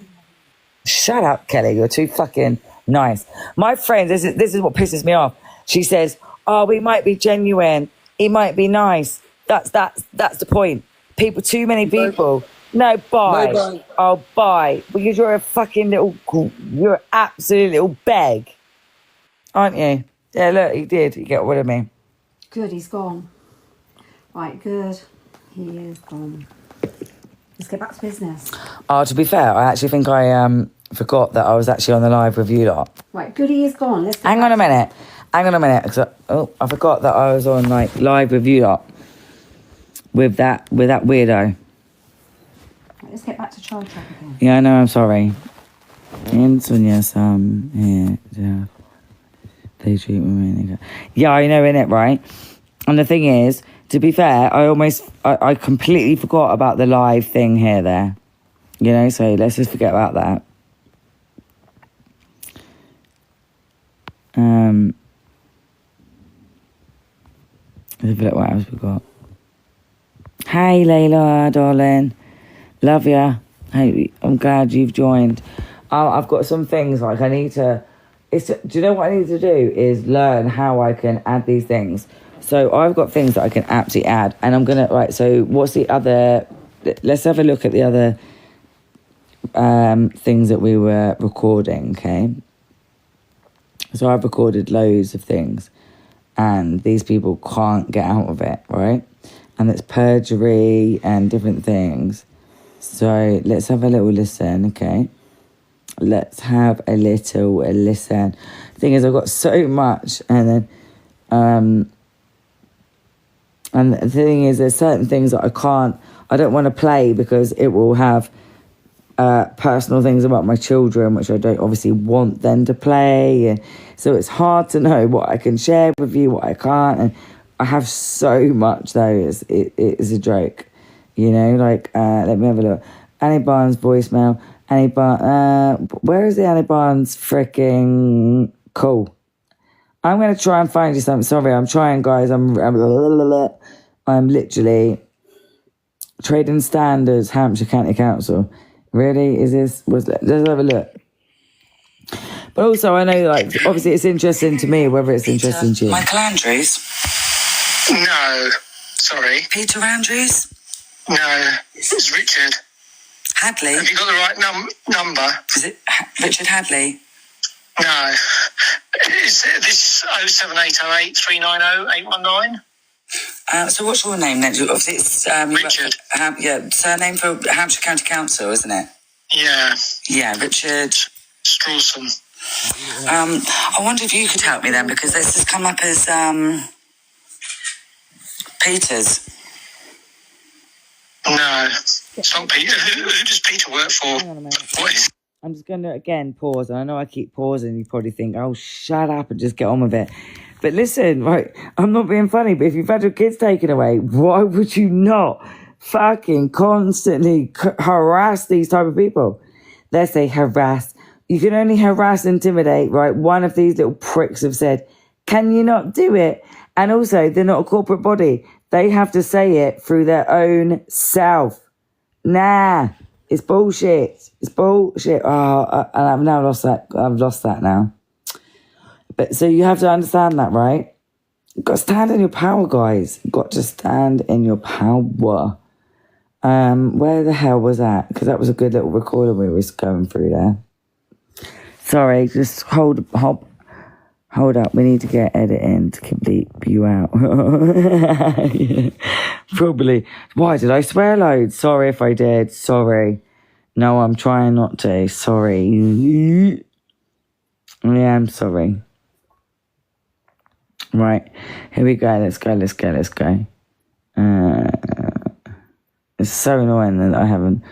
Shut up, Kelly. You're too fucking nice. My friend, this is what pisses me off. She says, oh, we might be genuine. He might be nice. That's the point. People, too many people. No, bye. Bye-bye. Oh, bye. Because you're a fucking you're an absolute little beg. Aren't you? Yeah, look, he did. He got rid of me. Good, he's gone. Right, good. He is gone. Let's get back to business. Oh, to be fair, I actually think I forgot that I was actually on the live with you lot. Right, good, he is gone. Let's Hang on a minute. 'Cause I forgot that I was on like live with you lot. With that weirdo. Right, let's get back to child trafficking. Yeah, I know, I'm sorry. And Sonia, yeah. They treat women. Yeah, I know, innit, right? And the thing is, to be fair, I completely forgot about the live thing there. You know, so let's just forget about that. Let's look what else we got. Hey, Layla, darling. Love ya. Hey, I'm glad you've joined. I've got some things like I need to... do you know what I need to do is learn how I can add these things. So I've got things that I can absolutely add, and I'm gonna right. So what's the other? Let's have a look at the other things that we were recording. Okay. So I've recorded loads of things, and these people can't get out of it, right? And it's perjury and different things. So let's have a little listen, okay? Let's have a little listen. The thing is, I've got so much, and then, and the thing is, there's certain things that I don't want to play because it will have personal things about my children, which I don't obviously want them to play. And so it's hard to know what I can share with you, what I can't. And I have so much, though. It is a joke. You know, like, let me have a look. Annie Barnes voicemail. Annie Barnes, where is the Annie Barnes freaking call? I'm going to try and find you something. Sorry, I'm trying, guys. I'm literally Trading Standards, Hampshire County Council. Really? Let's have a look. But also, I know, like, obviously it's interesting to me, whether it's interesting to you. Michael Andrews? No, sorry. Peter Andrews? No, it's Richard. Hadley? Have you got the right number? Is it Richard Hadley? No. Is this 07808 390 819? So what's your name then? Obviously it's Richard. Surname for Hampshire County Council, isn't it? Yeah. Yeah, Richard Strawson. I wonder if you could help me then, because this has come up as Peter's. No, it's not Peter. Who does Peter work for? What is? I'm just going to, again, pause. And I know I keep pausing. You probably think, oh, shut up and just get on with it. But listen, right, I'm not being funny, but if you've had your kids taken away, why would you not fucking constantly harass these type of people? Let's say harass. You can only harass, intimidate, right? One of these little pricks have said, can you not do it? And also, they're not a corporate body. They have to say it through their own self. Nah, it's bullshit. It's bullshit. Oh, and I've now lost that. I've lost that now. But so you have to understand that, right? You've got to stand in your power, guys. You've got to stand in your power. Where the hell was that? Because that was a good little recording we was going through there. Sorry, just hold up. We need to get editing to bleep you out. Yeah, probably. Why did I swear loads? Sorry if I did. Sorry. No, I'm trying not to. Sorry. Yeah, I'm sorry. Right, here we go. Let's go. It's so annoying that I haven't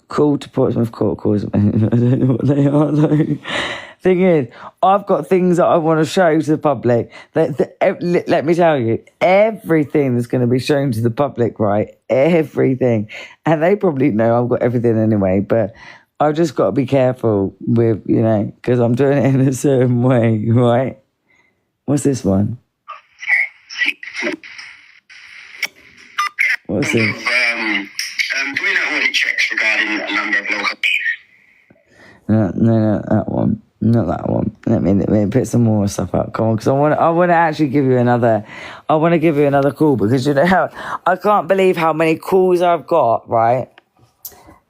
called to Portsmouth Court calls. I don't know what they are though. Thing is, I've got things that I want to show to the public. Let me tell you, everything that's going to be shown to the public, right? Everything. And they probably know I've got everything anyway, but I've just got to be careful with, because I'm doing it in a certain way, right? What's this one? What's this? Do we know audit checks regarding a number of local? No, that one. Not that one. Let me put some more stuff up. Come on, because I want to actually give you another. I want to give you another call because you know how I can't believe how many calls I've got, right?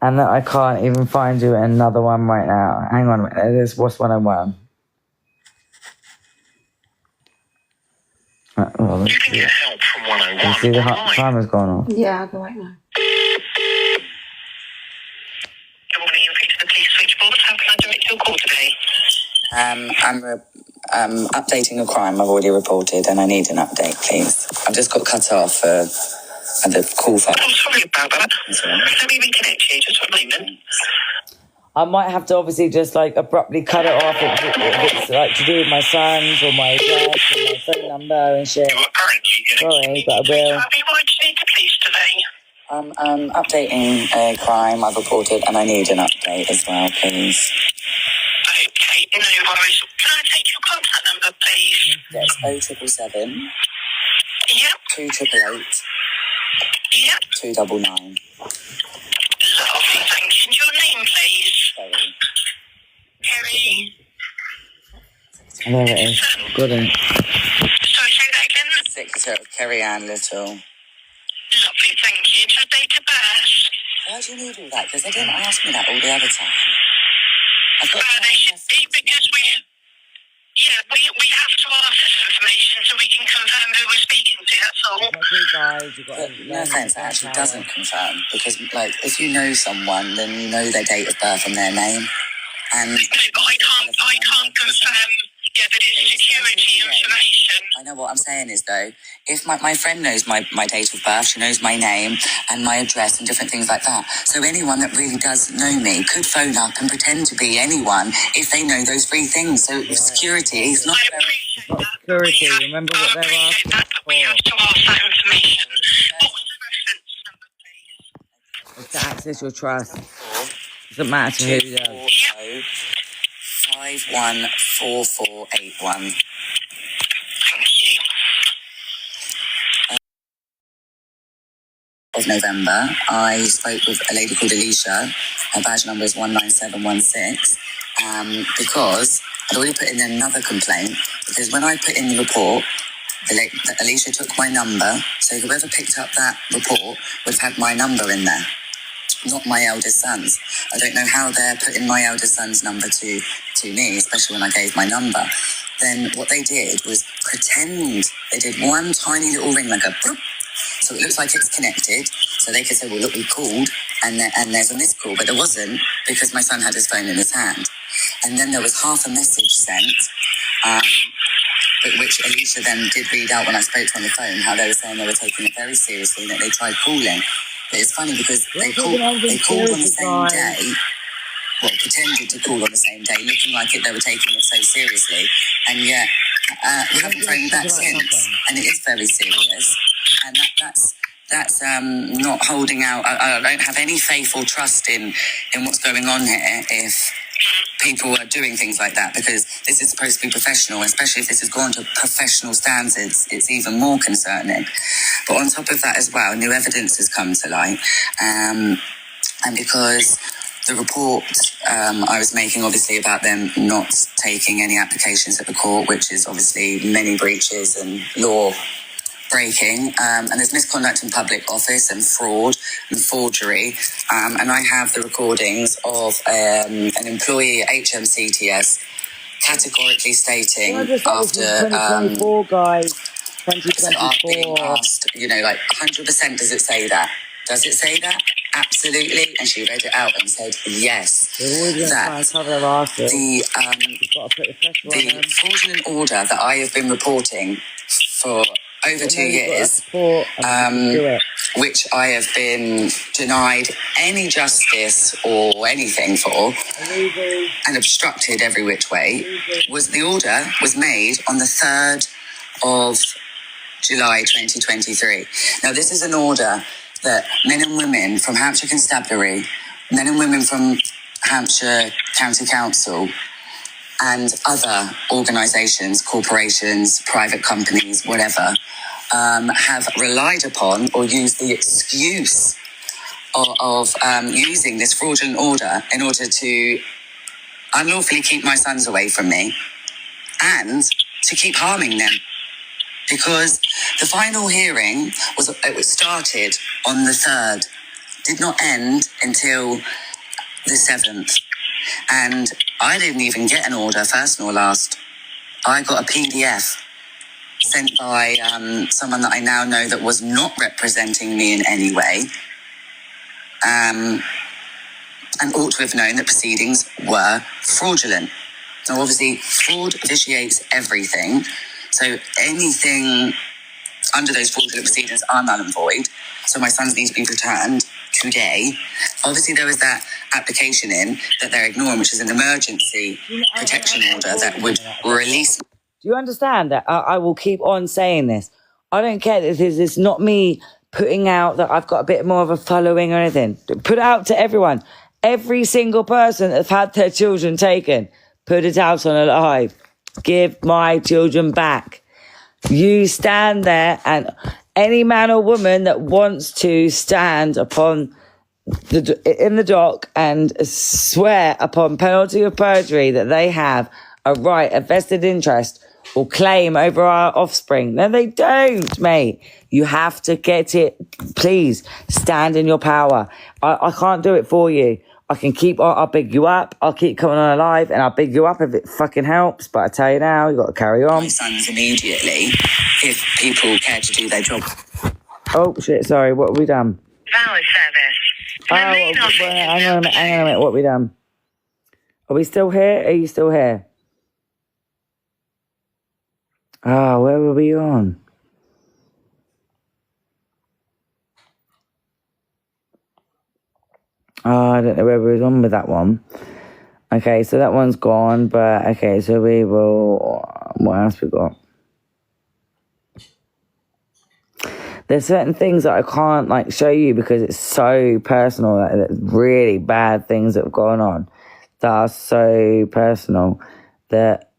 And that I can't even find you another one right now. Hang on a minute. There's what's 101. Right, well, You can get help from 101. see the timer's gone off. Yeah, go right now. Good morning, you're free to the police switchboard. How can I direct your call today? I'm updating a crime I've already reported, and I need an update, please. I've just got cut off the call phone. Oh, sorry about that. Let me reconnect you just for a moment. I might have to obviously just abruptly cut it off if it's to do with my sons or my address or my phone number and shit. You are currently Sorry, but I will. Have you right to need the police today? I'm updating a crime I've reported, and I need an update as well, please. Okay, no worries. Can I take your contact number, please? Yes, 0777 Yep. 2888 Yep. 299. Lovely, thank you. And your name, please? Kerry. There it is. Good. Sorry, say that again. executor of Kerry Ann Little. Lovely, thank you. To date of birth. Why do you need all that? Because they didn't ask me that all the other time. I've got They should be because we have to ask this information so we can confirm who we're speaking to, that's all. no offense, it actually doesn't confirm. Because, like, if you know someone, then you know their date of birth and their name. And no, but I can't confirm. Yeah, but it's security information. I know what I'm saying is, though, if my friend knows my date of birth, she knows my name and my address and different things like that. So anyone that really does know me could phone up and pretend to be anyone if they know those three things. So security is not... I appreciate that. Security, remember what they're asking That, but we have to ask that information. What was the reference number, please? to access your trust. Doesn't matter to who does. 514481. Thank you. Of November, I spoke with a lady called Alicia. Her badge number is 19716. Because I'd already put in another complaint. Because when I put in the report, Alicia took my number. So whoever picked up that report would have had my number in there, not my eldest son's. I don't know how they're putting my eldest son's number to me, especially when I gave my number. Then what they did was pretend. They did one tiny little ring, like a boop. So it looks like it's connected. So they could say, well, look, we called and there's a missed call. But there wasn't, because my son had his phone in his hand. And then there was half a message sent, which Alicia then did read out when I spoke to her on the phone, how they were saying they were taking it very seriously and that they tried calling. But it's funny because they called on the same day. Well, pretended to call on the same day, looking like they were taking it so seriously. And yet, we haven't phoned back since. And it is very serious. And that's not holding out. I don't have any faith or trust in what's going on here if people are doing things like that, because this is supposed to be professional, especially if this has gone to professional standards. It's even more concerning. But on top of that as well, new evidence has come to light. And because the report I was making, obviously, about them not taking any applications at the court, which is obviously many breaches and law breaking, and there's misconduct in public office and fraud and forgery, and I have the recordings of an employee at HMCTS categorically stating after 2024, guys, being 2024. asked, like 100%, does it say that? Does it say that? Absolutely. And she read it out and said yes. That the fraudulent order that I have been reporting for over 2 years, which I have been denied any justice or anything for, and obstructed every which way, the order was made on the 3rd of July 2023. Now, this is an order that men and women from Hampshire Constabulary, men and women from Hampshire County Council, and other organisations, corporations, private companies, whatever, have relied upon or used the excuse of using this fraudulent order in order to unlawfully keep my sons away from me and to keep harming them. Because the final hearing was started on the 3rd, did not end until the 7th. And I didn't even get an order, first nor last. I got a PDF sent by someone that I now know that was not representing me in any way, and ought to have known that proceedings were fraudulent. Now, obviously, fraud vitiates everything. So anything under those fraudulent proceedings are null and void. So my sons need to be returned today. Obviously, there was that application in that they're ignoring, which is an emergency protection order that would release. Do you understand that? I will keep on saying this. I don't care. It's not me putting out that I've got a bit more of a following or anything. Put it out to everyone. Every single person that's had their children taken, put it out on a live. Give my children back. You stand there, and any man or woman that wants to stand upon in the dock and swear upon penalty of perjury that they have a right, a vested interest or claim over our offspring. No, they don't, mate. You have to get it. Please stand in your power. I can't do it for you. I can I'll big you up. I'll keep coming on alive and I'll big you up if it fucking helps. But I tell you now, you got to carry on. My sons immediately, if people care to do their job. Oh, shit, sorry. What have we done? Valid service. Oh, hang on a minute. What have we done? Are we still here? Are you still here? Ah, where were we on? Oh, I don't know where we was on with that one. Okay, so that one's gone, but okay, so we will... What else we got? There's certain things that I can't, like, show you because it's so personal. That really bad things that have gone on that are so personal that,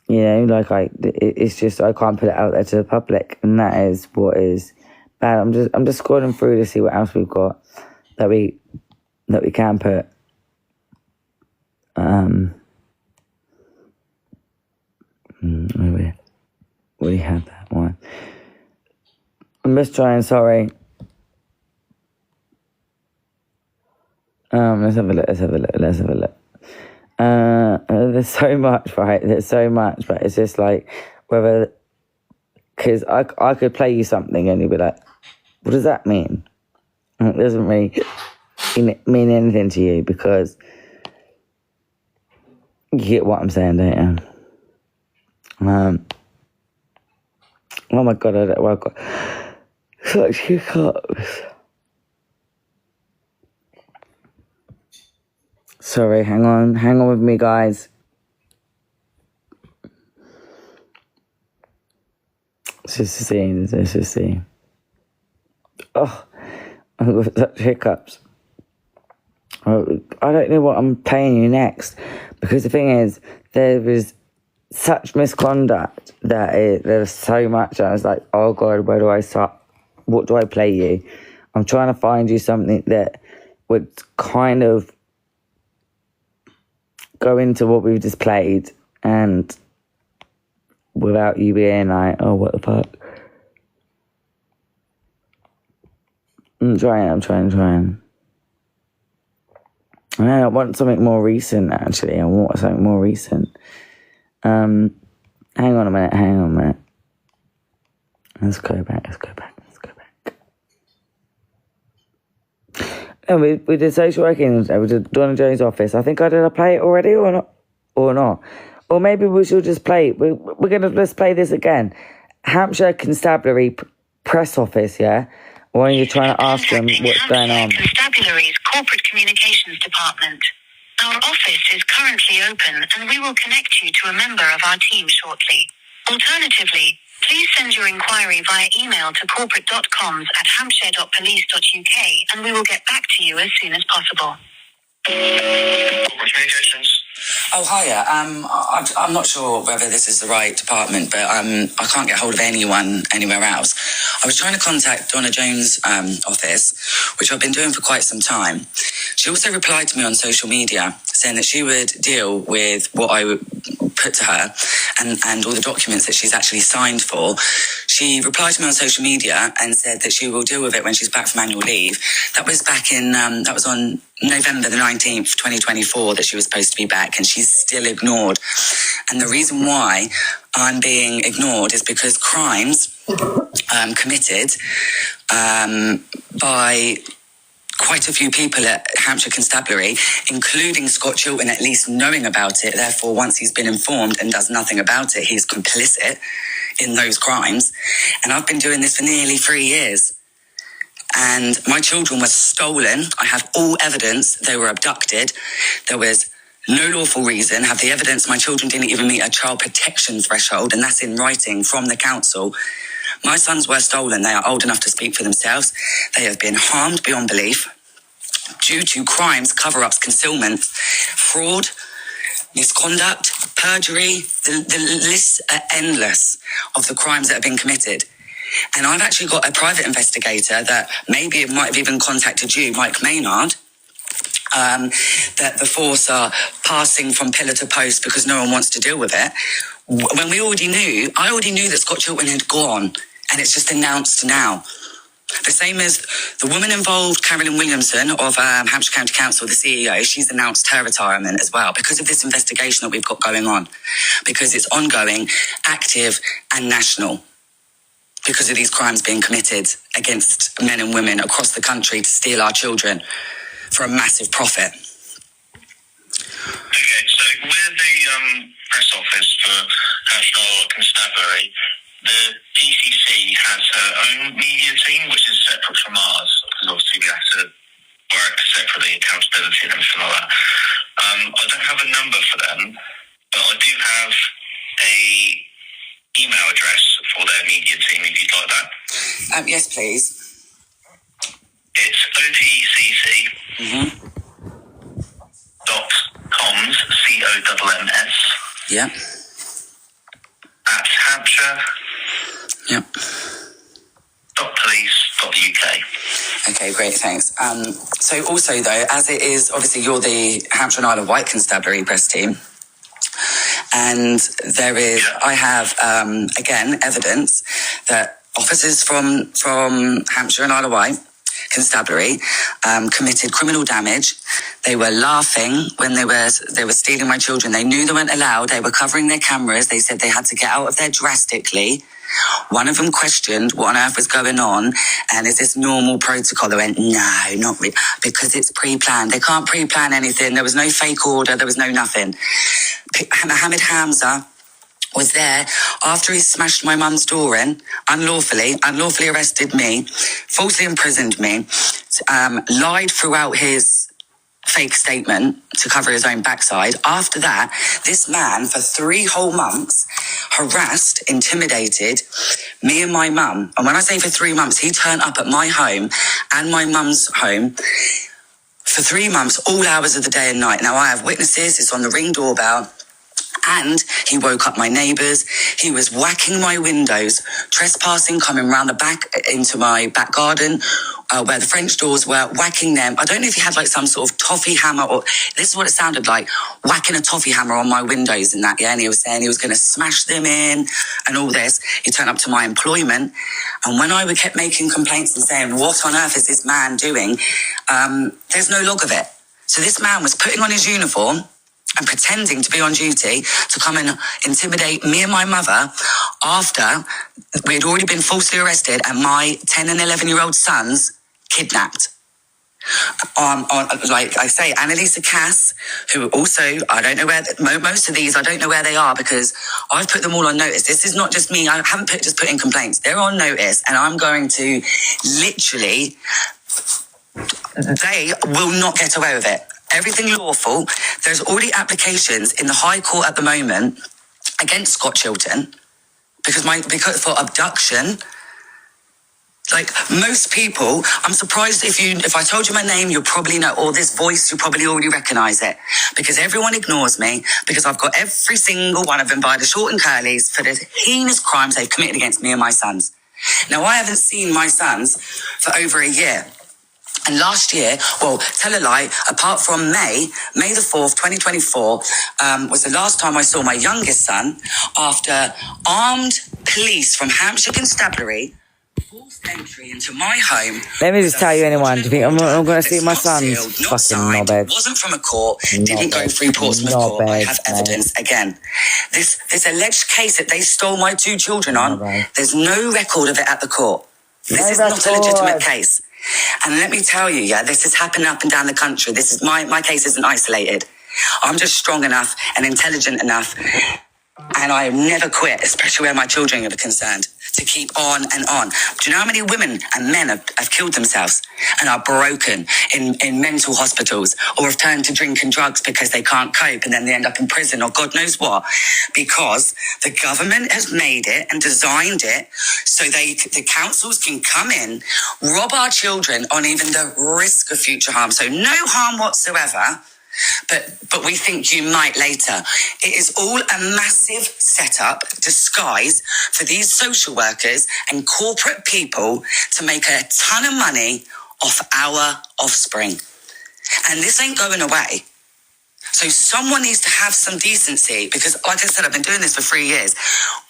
you know, like, it's just, I can't put it out there to the public, and that is what is bad. I'm just scrolling through to see what else we've got that we can put. We had that one. I'm just trying, sorry. Let's have a look. There's so much, right? There's so much, but it's just like whether, because I could play you something and you'd be like, what does that mean? And it doesn't really mean anything to you because you get what I'm saying, don't you? Oh my God, I've got such hiccups. Sorry, hang on with me, guys. Let's just see. Oh, I've got such hiccups. I don't know what I'm playing you next because the thing is, there was such misconduct that there's so much. I was like, oh God, where do I start? What do I play you? I'm trying to find you something that would kind of go into what we've just played and without you being like, oh, what the fuck? I'm trying. I want something more recent, actually. Hang on a minute. Let's go back. And we did social working. We did Donna Jones' office. I think did I play it already or not? Or maybe we should just play it. Let's play this again. Hampshire Constabulary Press Office, yeah? Or are you trying to ask them what's going on? Constabulary's Corporate Communications Department. Our office is currently open and we will connect you to a member of our team shortly. Alternatively, please send your inquiry via email to corporate.comms@hampshire.police.uk and we will get back to you as soon as possible. Corporate Communications. Oh, hiya. I'm not sure whether this is the right department, but I can't get hold of anyone anywhere else. I was trying to contact Donna Jones' office, which I've been doing for quite some time. She also replied to me on social media saying that she would deal with what I would put to her and all the documents that she's actually signed for. She replied to me on social media and said that she will deal with it when she's back from annual leave. That was back in, that was on November the 19th, 2024, that she was supposed to be back, and she's still ignored. And the reason why I'm being ignored is because crimes committed by quite a few people at Hampshire Constabulary, including Scott Chilton, at least knowing about it. Therefore, once he's been informed and does nothing about it, he's complicit in those crimes. And I've been doing this for nearly 3 years. And my children were stolen. I have all evidence. They were abducted. There was no lawful reason. Have the evidence. My children didn't even meet a child protection threshold, and that's in writing from the council. My sons were stolen. They are old enough to speak for themselves. They have been harmed beyond belief due to crimes, cover-ups, concealment, fraud, misconduct, perjury. The lists are endless of the crimes that have been committed. And I've actually got a private investigator that maybe might have even contacted you, Mike Maynard, that the force are passing from pillar to post because no one wants to deal with it. When I already knew that Scott Chilton had gone, and it's just announced now. The same as the woman involved, Carolyn Williamson of Hampshire County Council, the CEO, she's announced her retirement as well because of this investigation that we've got going on, because it's ongoing, active and national, because of these crimes being committed against men and women across the country to steal our children for a massive profit. Okay, so with the press office for National Constabulary, the DCC has her own media team, which is separate from ours, because obviously we have to work separately, accountability and everything like that. I don't have a number for them, but I do have a email address for their media team, if you'd like that. Yes, please. It's OTECC dot comms, COMMS, Yeah. at Hampshire Yep. .police.uk. Okay, great, thanks. So also though, as it is, obviously you're the Hampshire and Isle of Wight Constabulary press team. And there is, I have, again, evidence that officers from Hampshire and Isle of Wight Constabulary committed criminal damage. They were laughing when they were stealing my children. They knew they weren't allowed. They were covering their cameras. They said they had to get out of there drastically. One of them questioned what on earth was going on, and is this normal protocol? They went, no, not really, because it's pre-planned. They can't pre-plan anything. There was no fake order. There was no nothing. Mohammed Hamza was there after he smashed my mum's door in, unlawfully arrested me, falsely imprisoned me, lied throughout his fake statement to cover his own backside. After that, this man for 3 whole months harassed, intimidated me and my mum. And when I say for 3 months, he turned up at my home and my mum's home for 3 months, all hours of the day and night. Now I have witnesses, it's on the Ring doorbell. And he woke up my neighbours. He was whacking my windows, trespassing, coming round the back into my back garden, where the French doors were, whacking them. I don't know if he had like some sort of toffee hammer, or this is what it sounded like, whacking a toffee hammer on my windows and that, yeah. And he was saying he was going to smash them in and all this. He turned up to my employment. And when I kept making complaints and saying, what on earth is this man doing? There's no log of it. So this man was putting on his uniform and pretending to be on duty to come and intimidate me and my mother after we had already been falsely arrested and my 10 and 11-year-old sons kidnapped. Like I say, Annalisa Cass, who also, I don't know where, most of these, I don't know where they are because I've put them all on notice. This is not just me. I haven't just put in complaints. They're on notice, and I'm going to literally, they will not get away with it. Everything lawful. There's already applications in the High Court at the moment against Scott Chilton because for abduction. Like most people, I'm surprised if I told you my name, you'll probably know, or this voice, you probably already recognise it, because everyone ignores me because I've got every single one of them by the short and curlies for the heinous crimes they've committed against me and my sons. Now, I haven't seen my sons for over a year. And last year, well, tell a lie, apart from May the 4th, 2024, was the last time I saw my youngest son after armed police from Hampshire Constabulary forced entry into my home. Let me just tell you, anyone, do you think I'm going to see my son's fucking knobhead? Wasn't from a court, didn't go through Portsmouth Court. I have evidence. Again, this alleged case that they stole my 2 children on, there's no record of it at the court. This is not a legitimate case. And let me tell you, yeah, this is happening up and down the country. This is my case isn't isolated. I'm just strong enough and intelligent enough, and I never quit, especially where my children are concerned, to keep on and on. Do you know how many women and men have killed themselves and are broken in mental hospitals, or have turned to drink and drugs because they can't cope and then they end up in prison or God knows what? Because the government has made it and designed it so the councils can come in, rob our children on even the risk of future harm. So no harm whatsoever. But we think you might later. It is all a massive setup, disguise for these social workers and corporate people to make a ton of money off our offspring. And this ain't going away. So someone needs to have some decency because, like I said, I've been doing this for 3 years.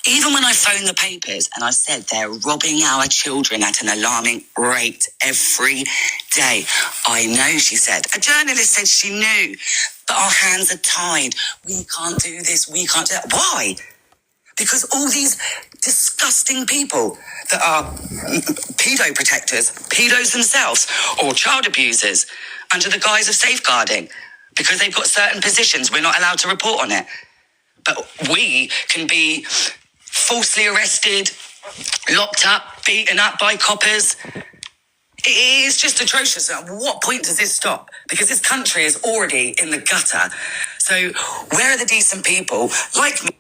Even when I phoned the papers and I said they're robbing our children at an alarming rate every day. I know, she said. A journalist said she knew, but our hands are tied. We can't do this. We can't do that. Why? Because all these disgusting people that are pedo protectors, pedos themselves, or child abusers, under the guise of safeguarding, because they've got certain positions, we're not allowed to report on it. But we can be falsely arrested, locked up, beaten up by coppers. It is just atrocious. At what point does this stop? Because this country is already in the gutter. So where are the decent people like me?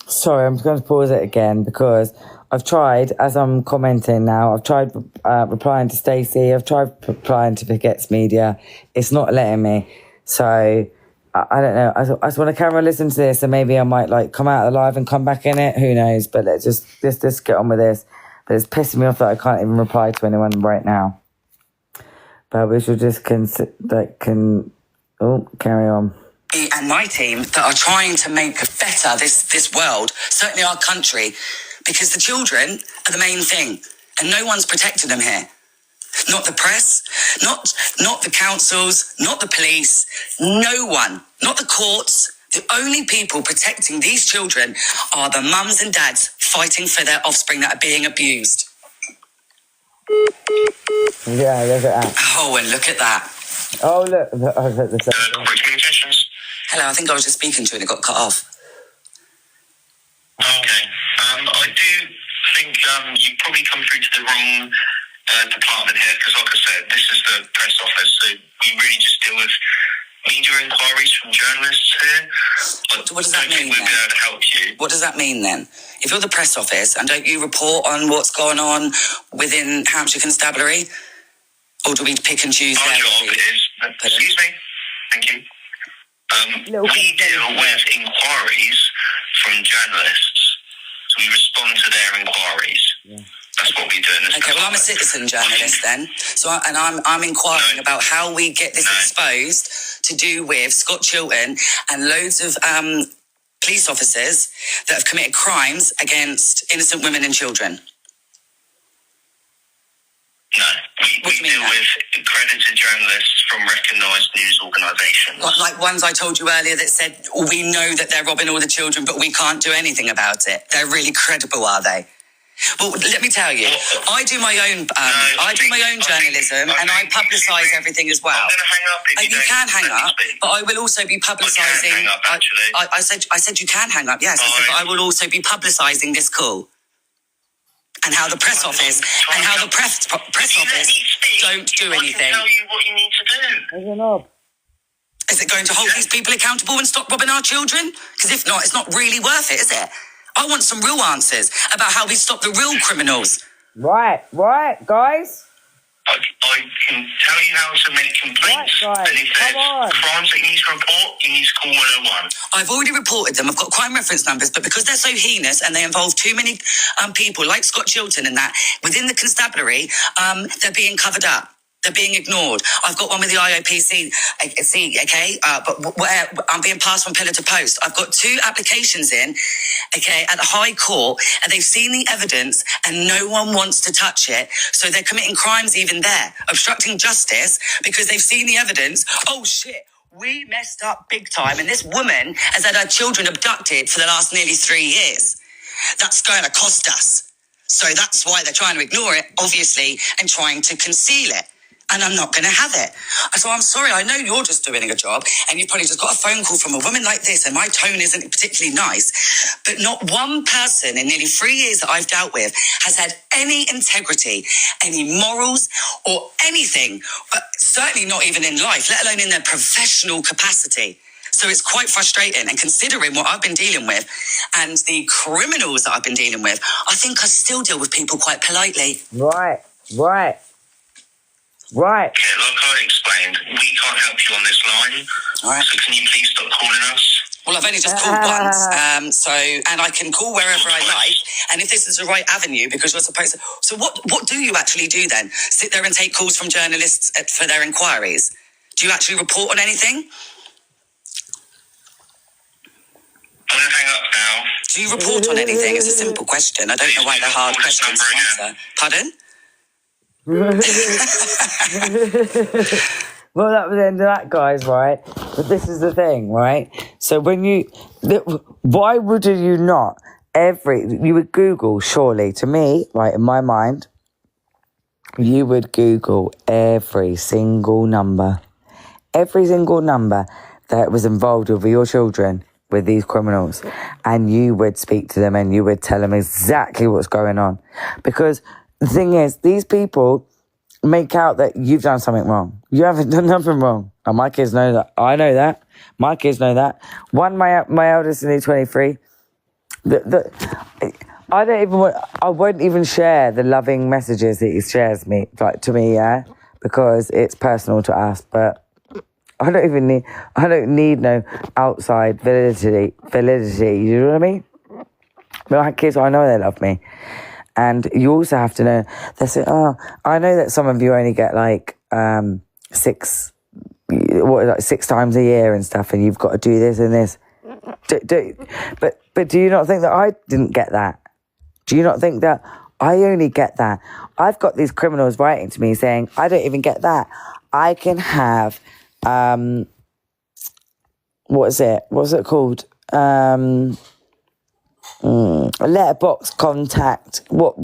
Sorry, I'm just going to pause it again because I've tried, as I'm commenting now, I've tried replying to Stacey, I've tried replying to Forgets Media. It's not letting me. So, I don't know. I just want to carry on listening to this and maybe I might like come out of the live and come back in it. Who knows? But let's just get on with this. But it's pissing me off that I can't even reply to anyone right now. But we should just carry on. And my team that are trying to make better this world, certainly our country, because the children are the main thing and no one's protected them here. Not the press, not the councils, not the police, no one, not the courts. The only people protecting these children are the mums and dads fighting for their offspring that are being abused. Yeah, look at that. Oh, and look at that. Oh, look. Communications. Hello, I think I was just speaking to it and it got cut off. Okay. I do think you probably come through to the wrong department here, because like I said, this is the press office, so we really just deal with media inquiries from journalists here. What does that mean We'll be then? able to help you. What does that mean then? If you're the press office and don't you report on what's going on within Hampshire Constabulary? Or do we pick and choose Our their job is, excuse me, thank you. We deal with inquiries from journalists, so we respond to their inquiries. Yeah. That's what we do in this. Okay, well, I'm a citizen journalist then, so I'm inquiring about how we get this exposed to do with Scott Chilton and loads of police officers that have committed crimes against innocent women and children. No, we deal with accredited journalists from recognised news organisations. Like ones I told you earlier that said, we know that they're robbing all the children, but we can't do anything about it. They're really credible, are they? Well, let me tell you, I do my own journalism and I publicise everything as well. I'm going to hang up if you can hang up, but I will also be publicising. I can hang up, actually. I said you can hang up, yes. I said, but I will also be publicising this call. And how the press office don't do anything. I can tell you what you need to do. Is it going to hold these people accountable and stop robbing our children? Because if not, it's not really worth it, is it? I want some real answers about how we stop the real criminals. Right, guys. I can tell you how to make complaints. Right, guys, and if there's crimes that you need to report, you need to call 101. I've already reported them. I've got crime reference numbers, but because they're so heinous and they involve too many people, like Scott Chilton and that, within the constabulary, they're being covered up. They're being ignored. I've got one with the IOPC, okay? But where I'm being passed from pillar to post. I've got 2 applications in, okay, at the High Court, and they've seen the evidence and no one wants to touch it. So they're committing crimes even there, obstructing justice because they've seen the evidence. Oh, shit. We messed up big time, and this woman has had her children abducted for the last nearly 3 years. That's going to cost us. So that's why they're trying to ignore it, obviously, and trying to conceal it. And I'm not going to have it. So I'm sorry, I know you're just doing a job and you've probably just got a phone call from a woman like this and my tone isn't particularly nice. But not one person in nearly 3 years that I've dealt with has had any integrity, any morals or anything, but certainly not even in life, let alone in their professional capacity. So it's quite frustrating. And considering what I've been dealing with and the criminals that I've been dealing with, I think I still deal with people quite politely. Right. Yeah, like I explained, we can't help you on this line. All right. So can you please stop calling us? Well, I've only just called once, and I can call wherever I like. And if this is the right avenue, because you're supposed to... So what do you actually do then? Sit there and take calls from journalists for their inquiries? Do you actually report on anything? I'm going to hang up now. Do you report on anything? It's a simple question. I don't know why they're hard questions to answer. Pardon? Well, that was the end of that, guys, right? But this is the thing, right? So why would you not you would Google, surely, to me, right, in my mind, you would Google every single number that was involved with your children, with these criminals, and you would speak to them and you would tell them exactly what's going on. Because the thing is, these people make out that you've done something wrong. You haven't done nothing wrong. And my kids know that. I know that. My kids know that. One, my eldest is 23. I won't even share the loving messages that he shares to me, yeah, because it's personal to us. But I don't need no outside validity. You know what I mean? My kids, I know they love me. And you also have to know, they say, oh, I know that some of you only get like 6 times a year and stuff, and you've got to do this and this. But do you not think that I didn't get that? Do you not think that I only get that? I've got these criminals writing to me saying, I don't even get that. I can have, what's it called? A letterbox contact. What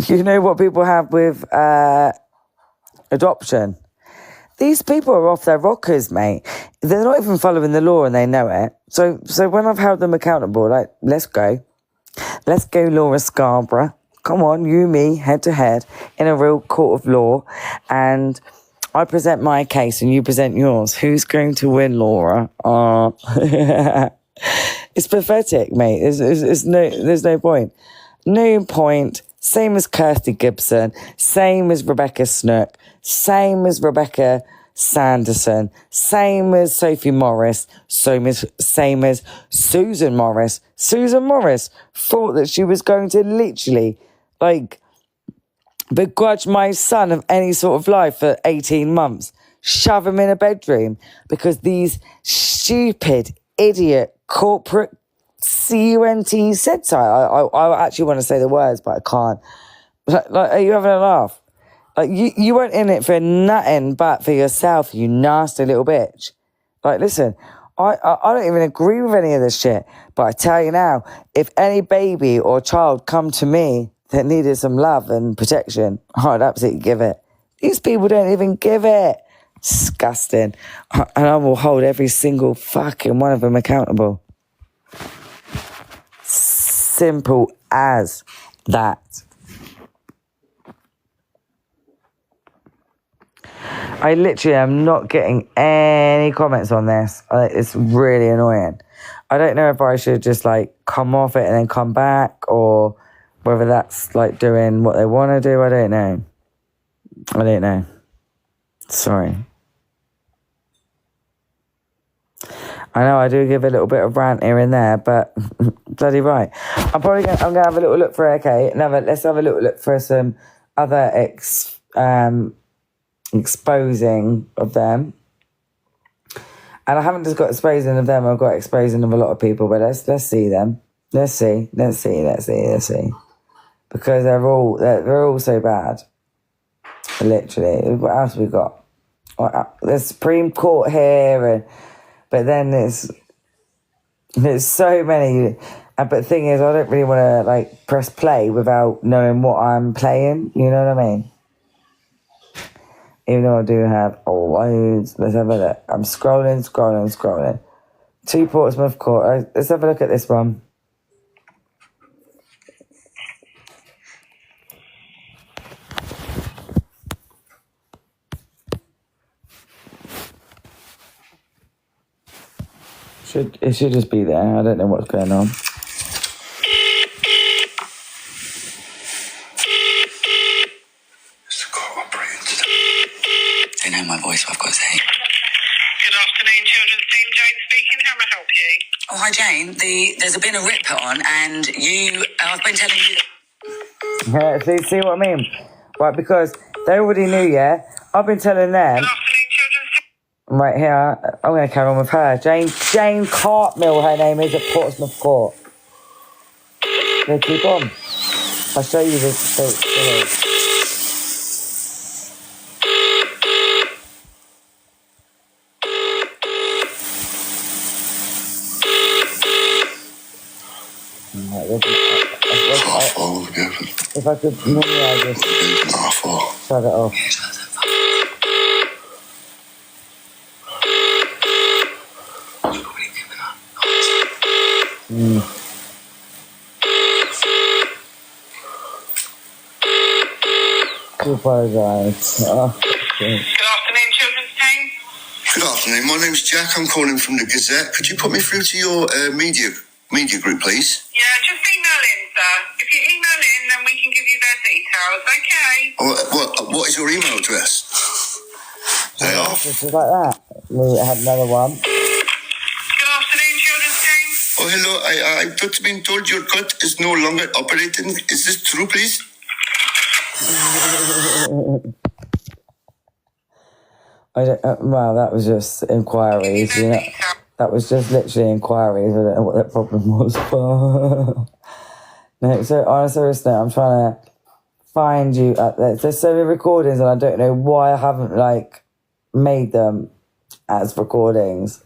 you know what people have with adoption? These people are off their rockers, mate. They're not even following the law and they know it. So when I've held them accountable, like, let's go, Laura Scarborough. Come on, you, me, head to head in a real court of law, and I present my case and you present yours. Who's going to win, Laura? It's pathetic, mate. There's no point. No point. Same as Kirsty Gibson. Same as Rebecca Snook. Same as Rebecca Sanderson. Same as Sophie Morris. Same as Susan Morris. Susan Morris thought that she was going to literally, begrudge my son of any sort of life for 18 months. Shove him in a bedroom because these stupid, idiot, corporate CUNT said so. I actually want to say the words, but I can't. Are you having a laugh? You weren't in it for nothing but for yourself, you nasty little bitch. Listen, I don't even agree with any of this shit, but I tell you now, if any baby or child come to me that needed some love and protection, I'd absolutely give it. These people don't even give it. Disgusting. And I will hold every single fucking one of them accountable. Simple as that. I literally am not getting any comments on this. It's really annoying. I don't know if I should just come off it and then come back, or whether that's doing what they want to do. I don't know. Sorry. I know I do give a little bit of rant here and there, but bloody right. I'm gonna have a little look for let's have a little look for some other exposing of them. And I haven't just got exposing of them, I've got exposing of a lot of people, but let's see them. Let's see. Because they're all so bad. Literally. What else we got? There's Supreme Court here, but then there's so many. But the thing is, I don't really want to press play without knowing what I'm playing. You know what I mean? Even though I do have loads. Let's have a look. I'm scrolling. 2 Portsmouth Court. Let's have a look at this one. It should just be there. I don't know what's going on. They know my voice, I've got to say. Good afternoon, Children's Team. Jane speaking. How may I help you? Oh, hi, Jane. There's been a writ put on, and I've been telling you... Yeah, see what I mean? Right, because they already knew, yeah? I've been telling them... Good afternoon. Right here, I'm going to carry on with her. Jane Cartmill, her name is, at Portsmouth Court. So keep on. I'll show you this. If I could normally I just shut it off. I apologise. Good afternoon, Children's Team. Good afternoon. My name's Jack. I'm calling from the Gazette. Could you put me through to your media group, please? Yeah, just email in, sir. If you email in, then we can give you their details, okay? What is your email address? They are. Just like that. We had another one. Good afternoon, Children's Team. Oh, hello. I've just been told your cut is no longer operating. Is this true, please? Well, that was just inquiries, you know. That was just literally inquiries. I don't know what that problem was. No, so on a serious note, I'm trying to find you. There's so many recordings, and I don't know why I haven't made them as recordings,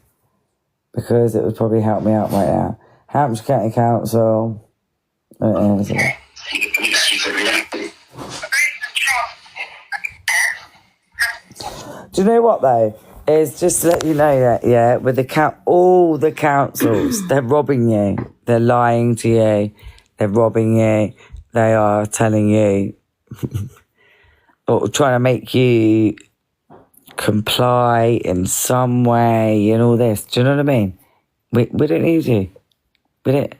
because it would probably help me out right now. Hampshire County Council. Do you know what though? Is just to let you know that, yeah, with all the councils, they're robbing you. They're lying to you. They're robbing you. They are telling you or trying to make you comply in some way and all this. Do you know what I mean? We don't need you. We don't.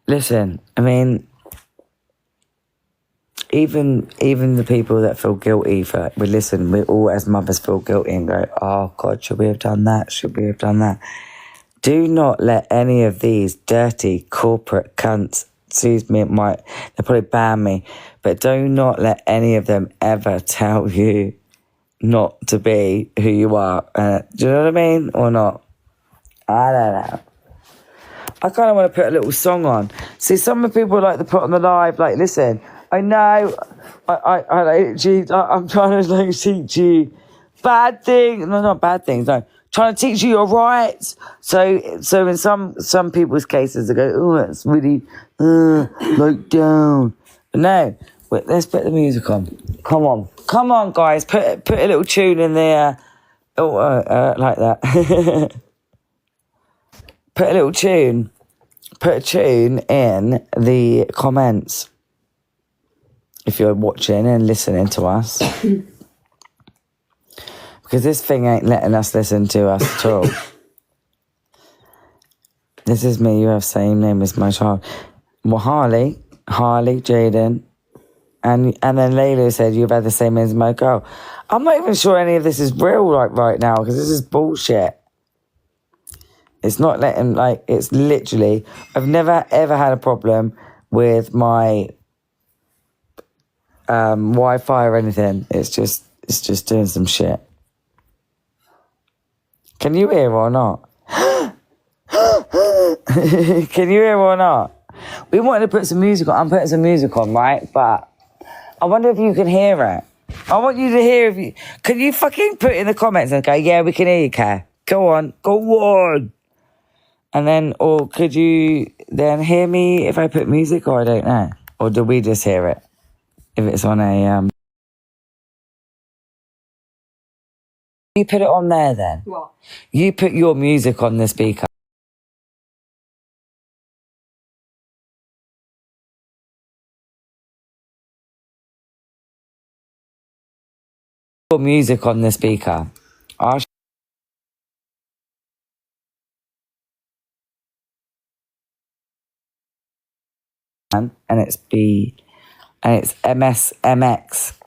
Listen, I mean, even the people that feel guilty for, we all as mothers feel guilty and go, oh God, should we have done that? Should we have done that? Do not let any of these dirty corporate cunts, excuse me, they'll probably ban me, but do not let any of them ever tell you not to be who you are. Do you know what I mean? Or not? I don't know. I kind of want to put a little song on. See, some of the people like to put on the live, listen, I know, I'm trying to teach you bad things. No, not bad things. No, trying to teach you your rights. So in some people's cases, they go, oh, that's really down. But no, wait, let's put the music on. Come on, guys, put a little tune in there. Like that. Put a little tune. Put a tune in the comments. If you're watching and listening to us. Because this thing ain't letting us listen to us at all. This is me, you have same name as my child. Well, Harley, Jaden, and then Layla said, you've had the same name as my girl. I'm not even sure any of this is real right now, because this is bullshit. It's not letting, it's literally, I've never ever had a problem with my Wi-Fi or anything. It's just doing some shit. Can you hear or not? Can you hear or not? We wanted to put some music on. I'm putting some music on, right? But I wonder if you can hear it. I want you to hear can you fucking put it in the comments and go, yeah, we can hear you, Kai. Go on. And then, or could you then hear me if I put music, or I don't know? Or do we just hear it? If it's on a, You put it on there then. What? You put your music on the speaker. Your music on the speaker. And it's MX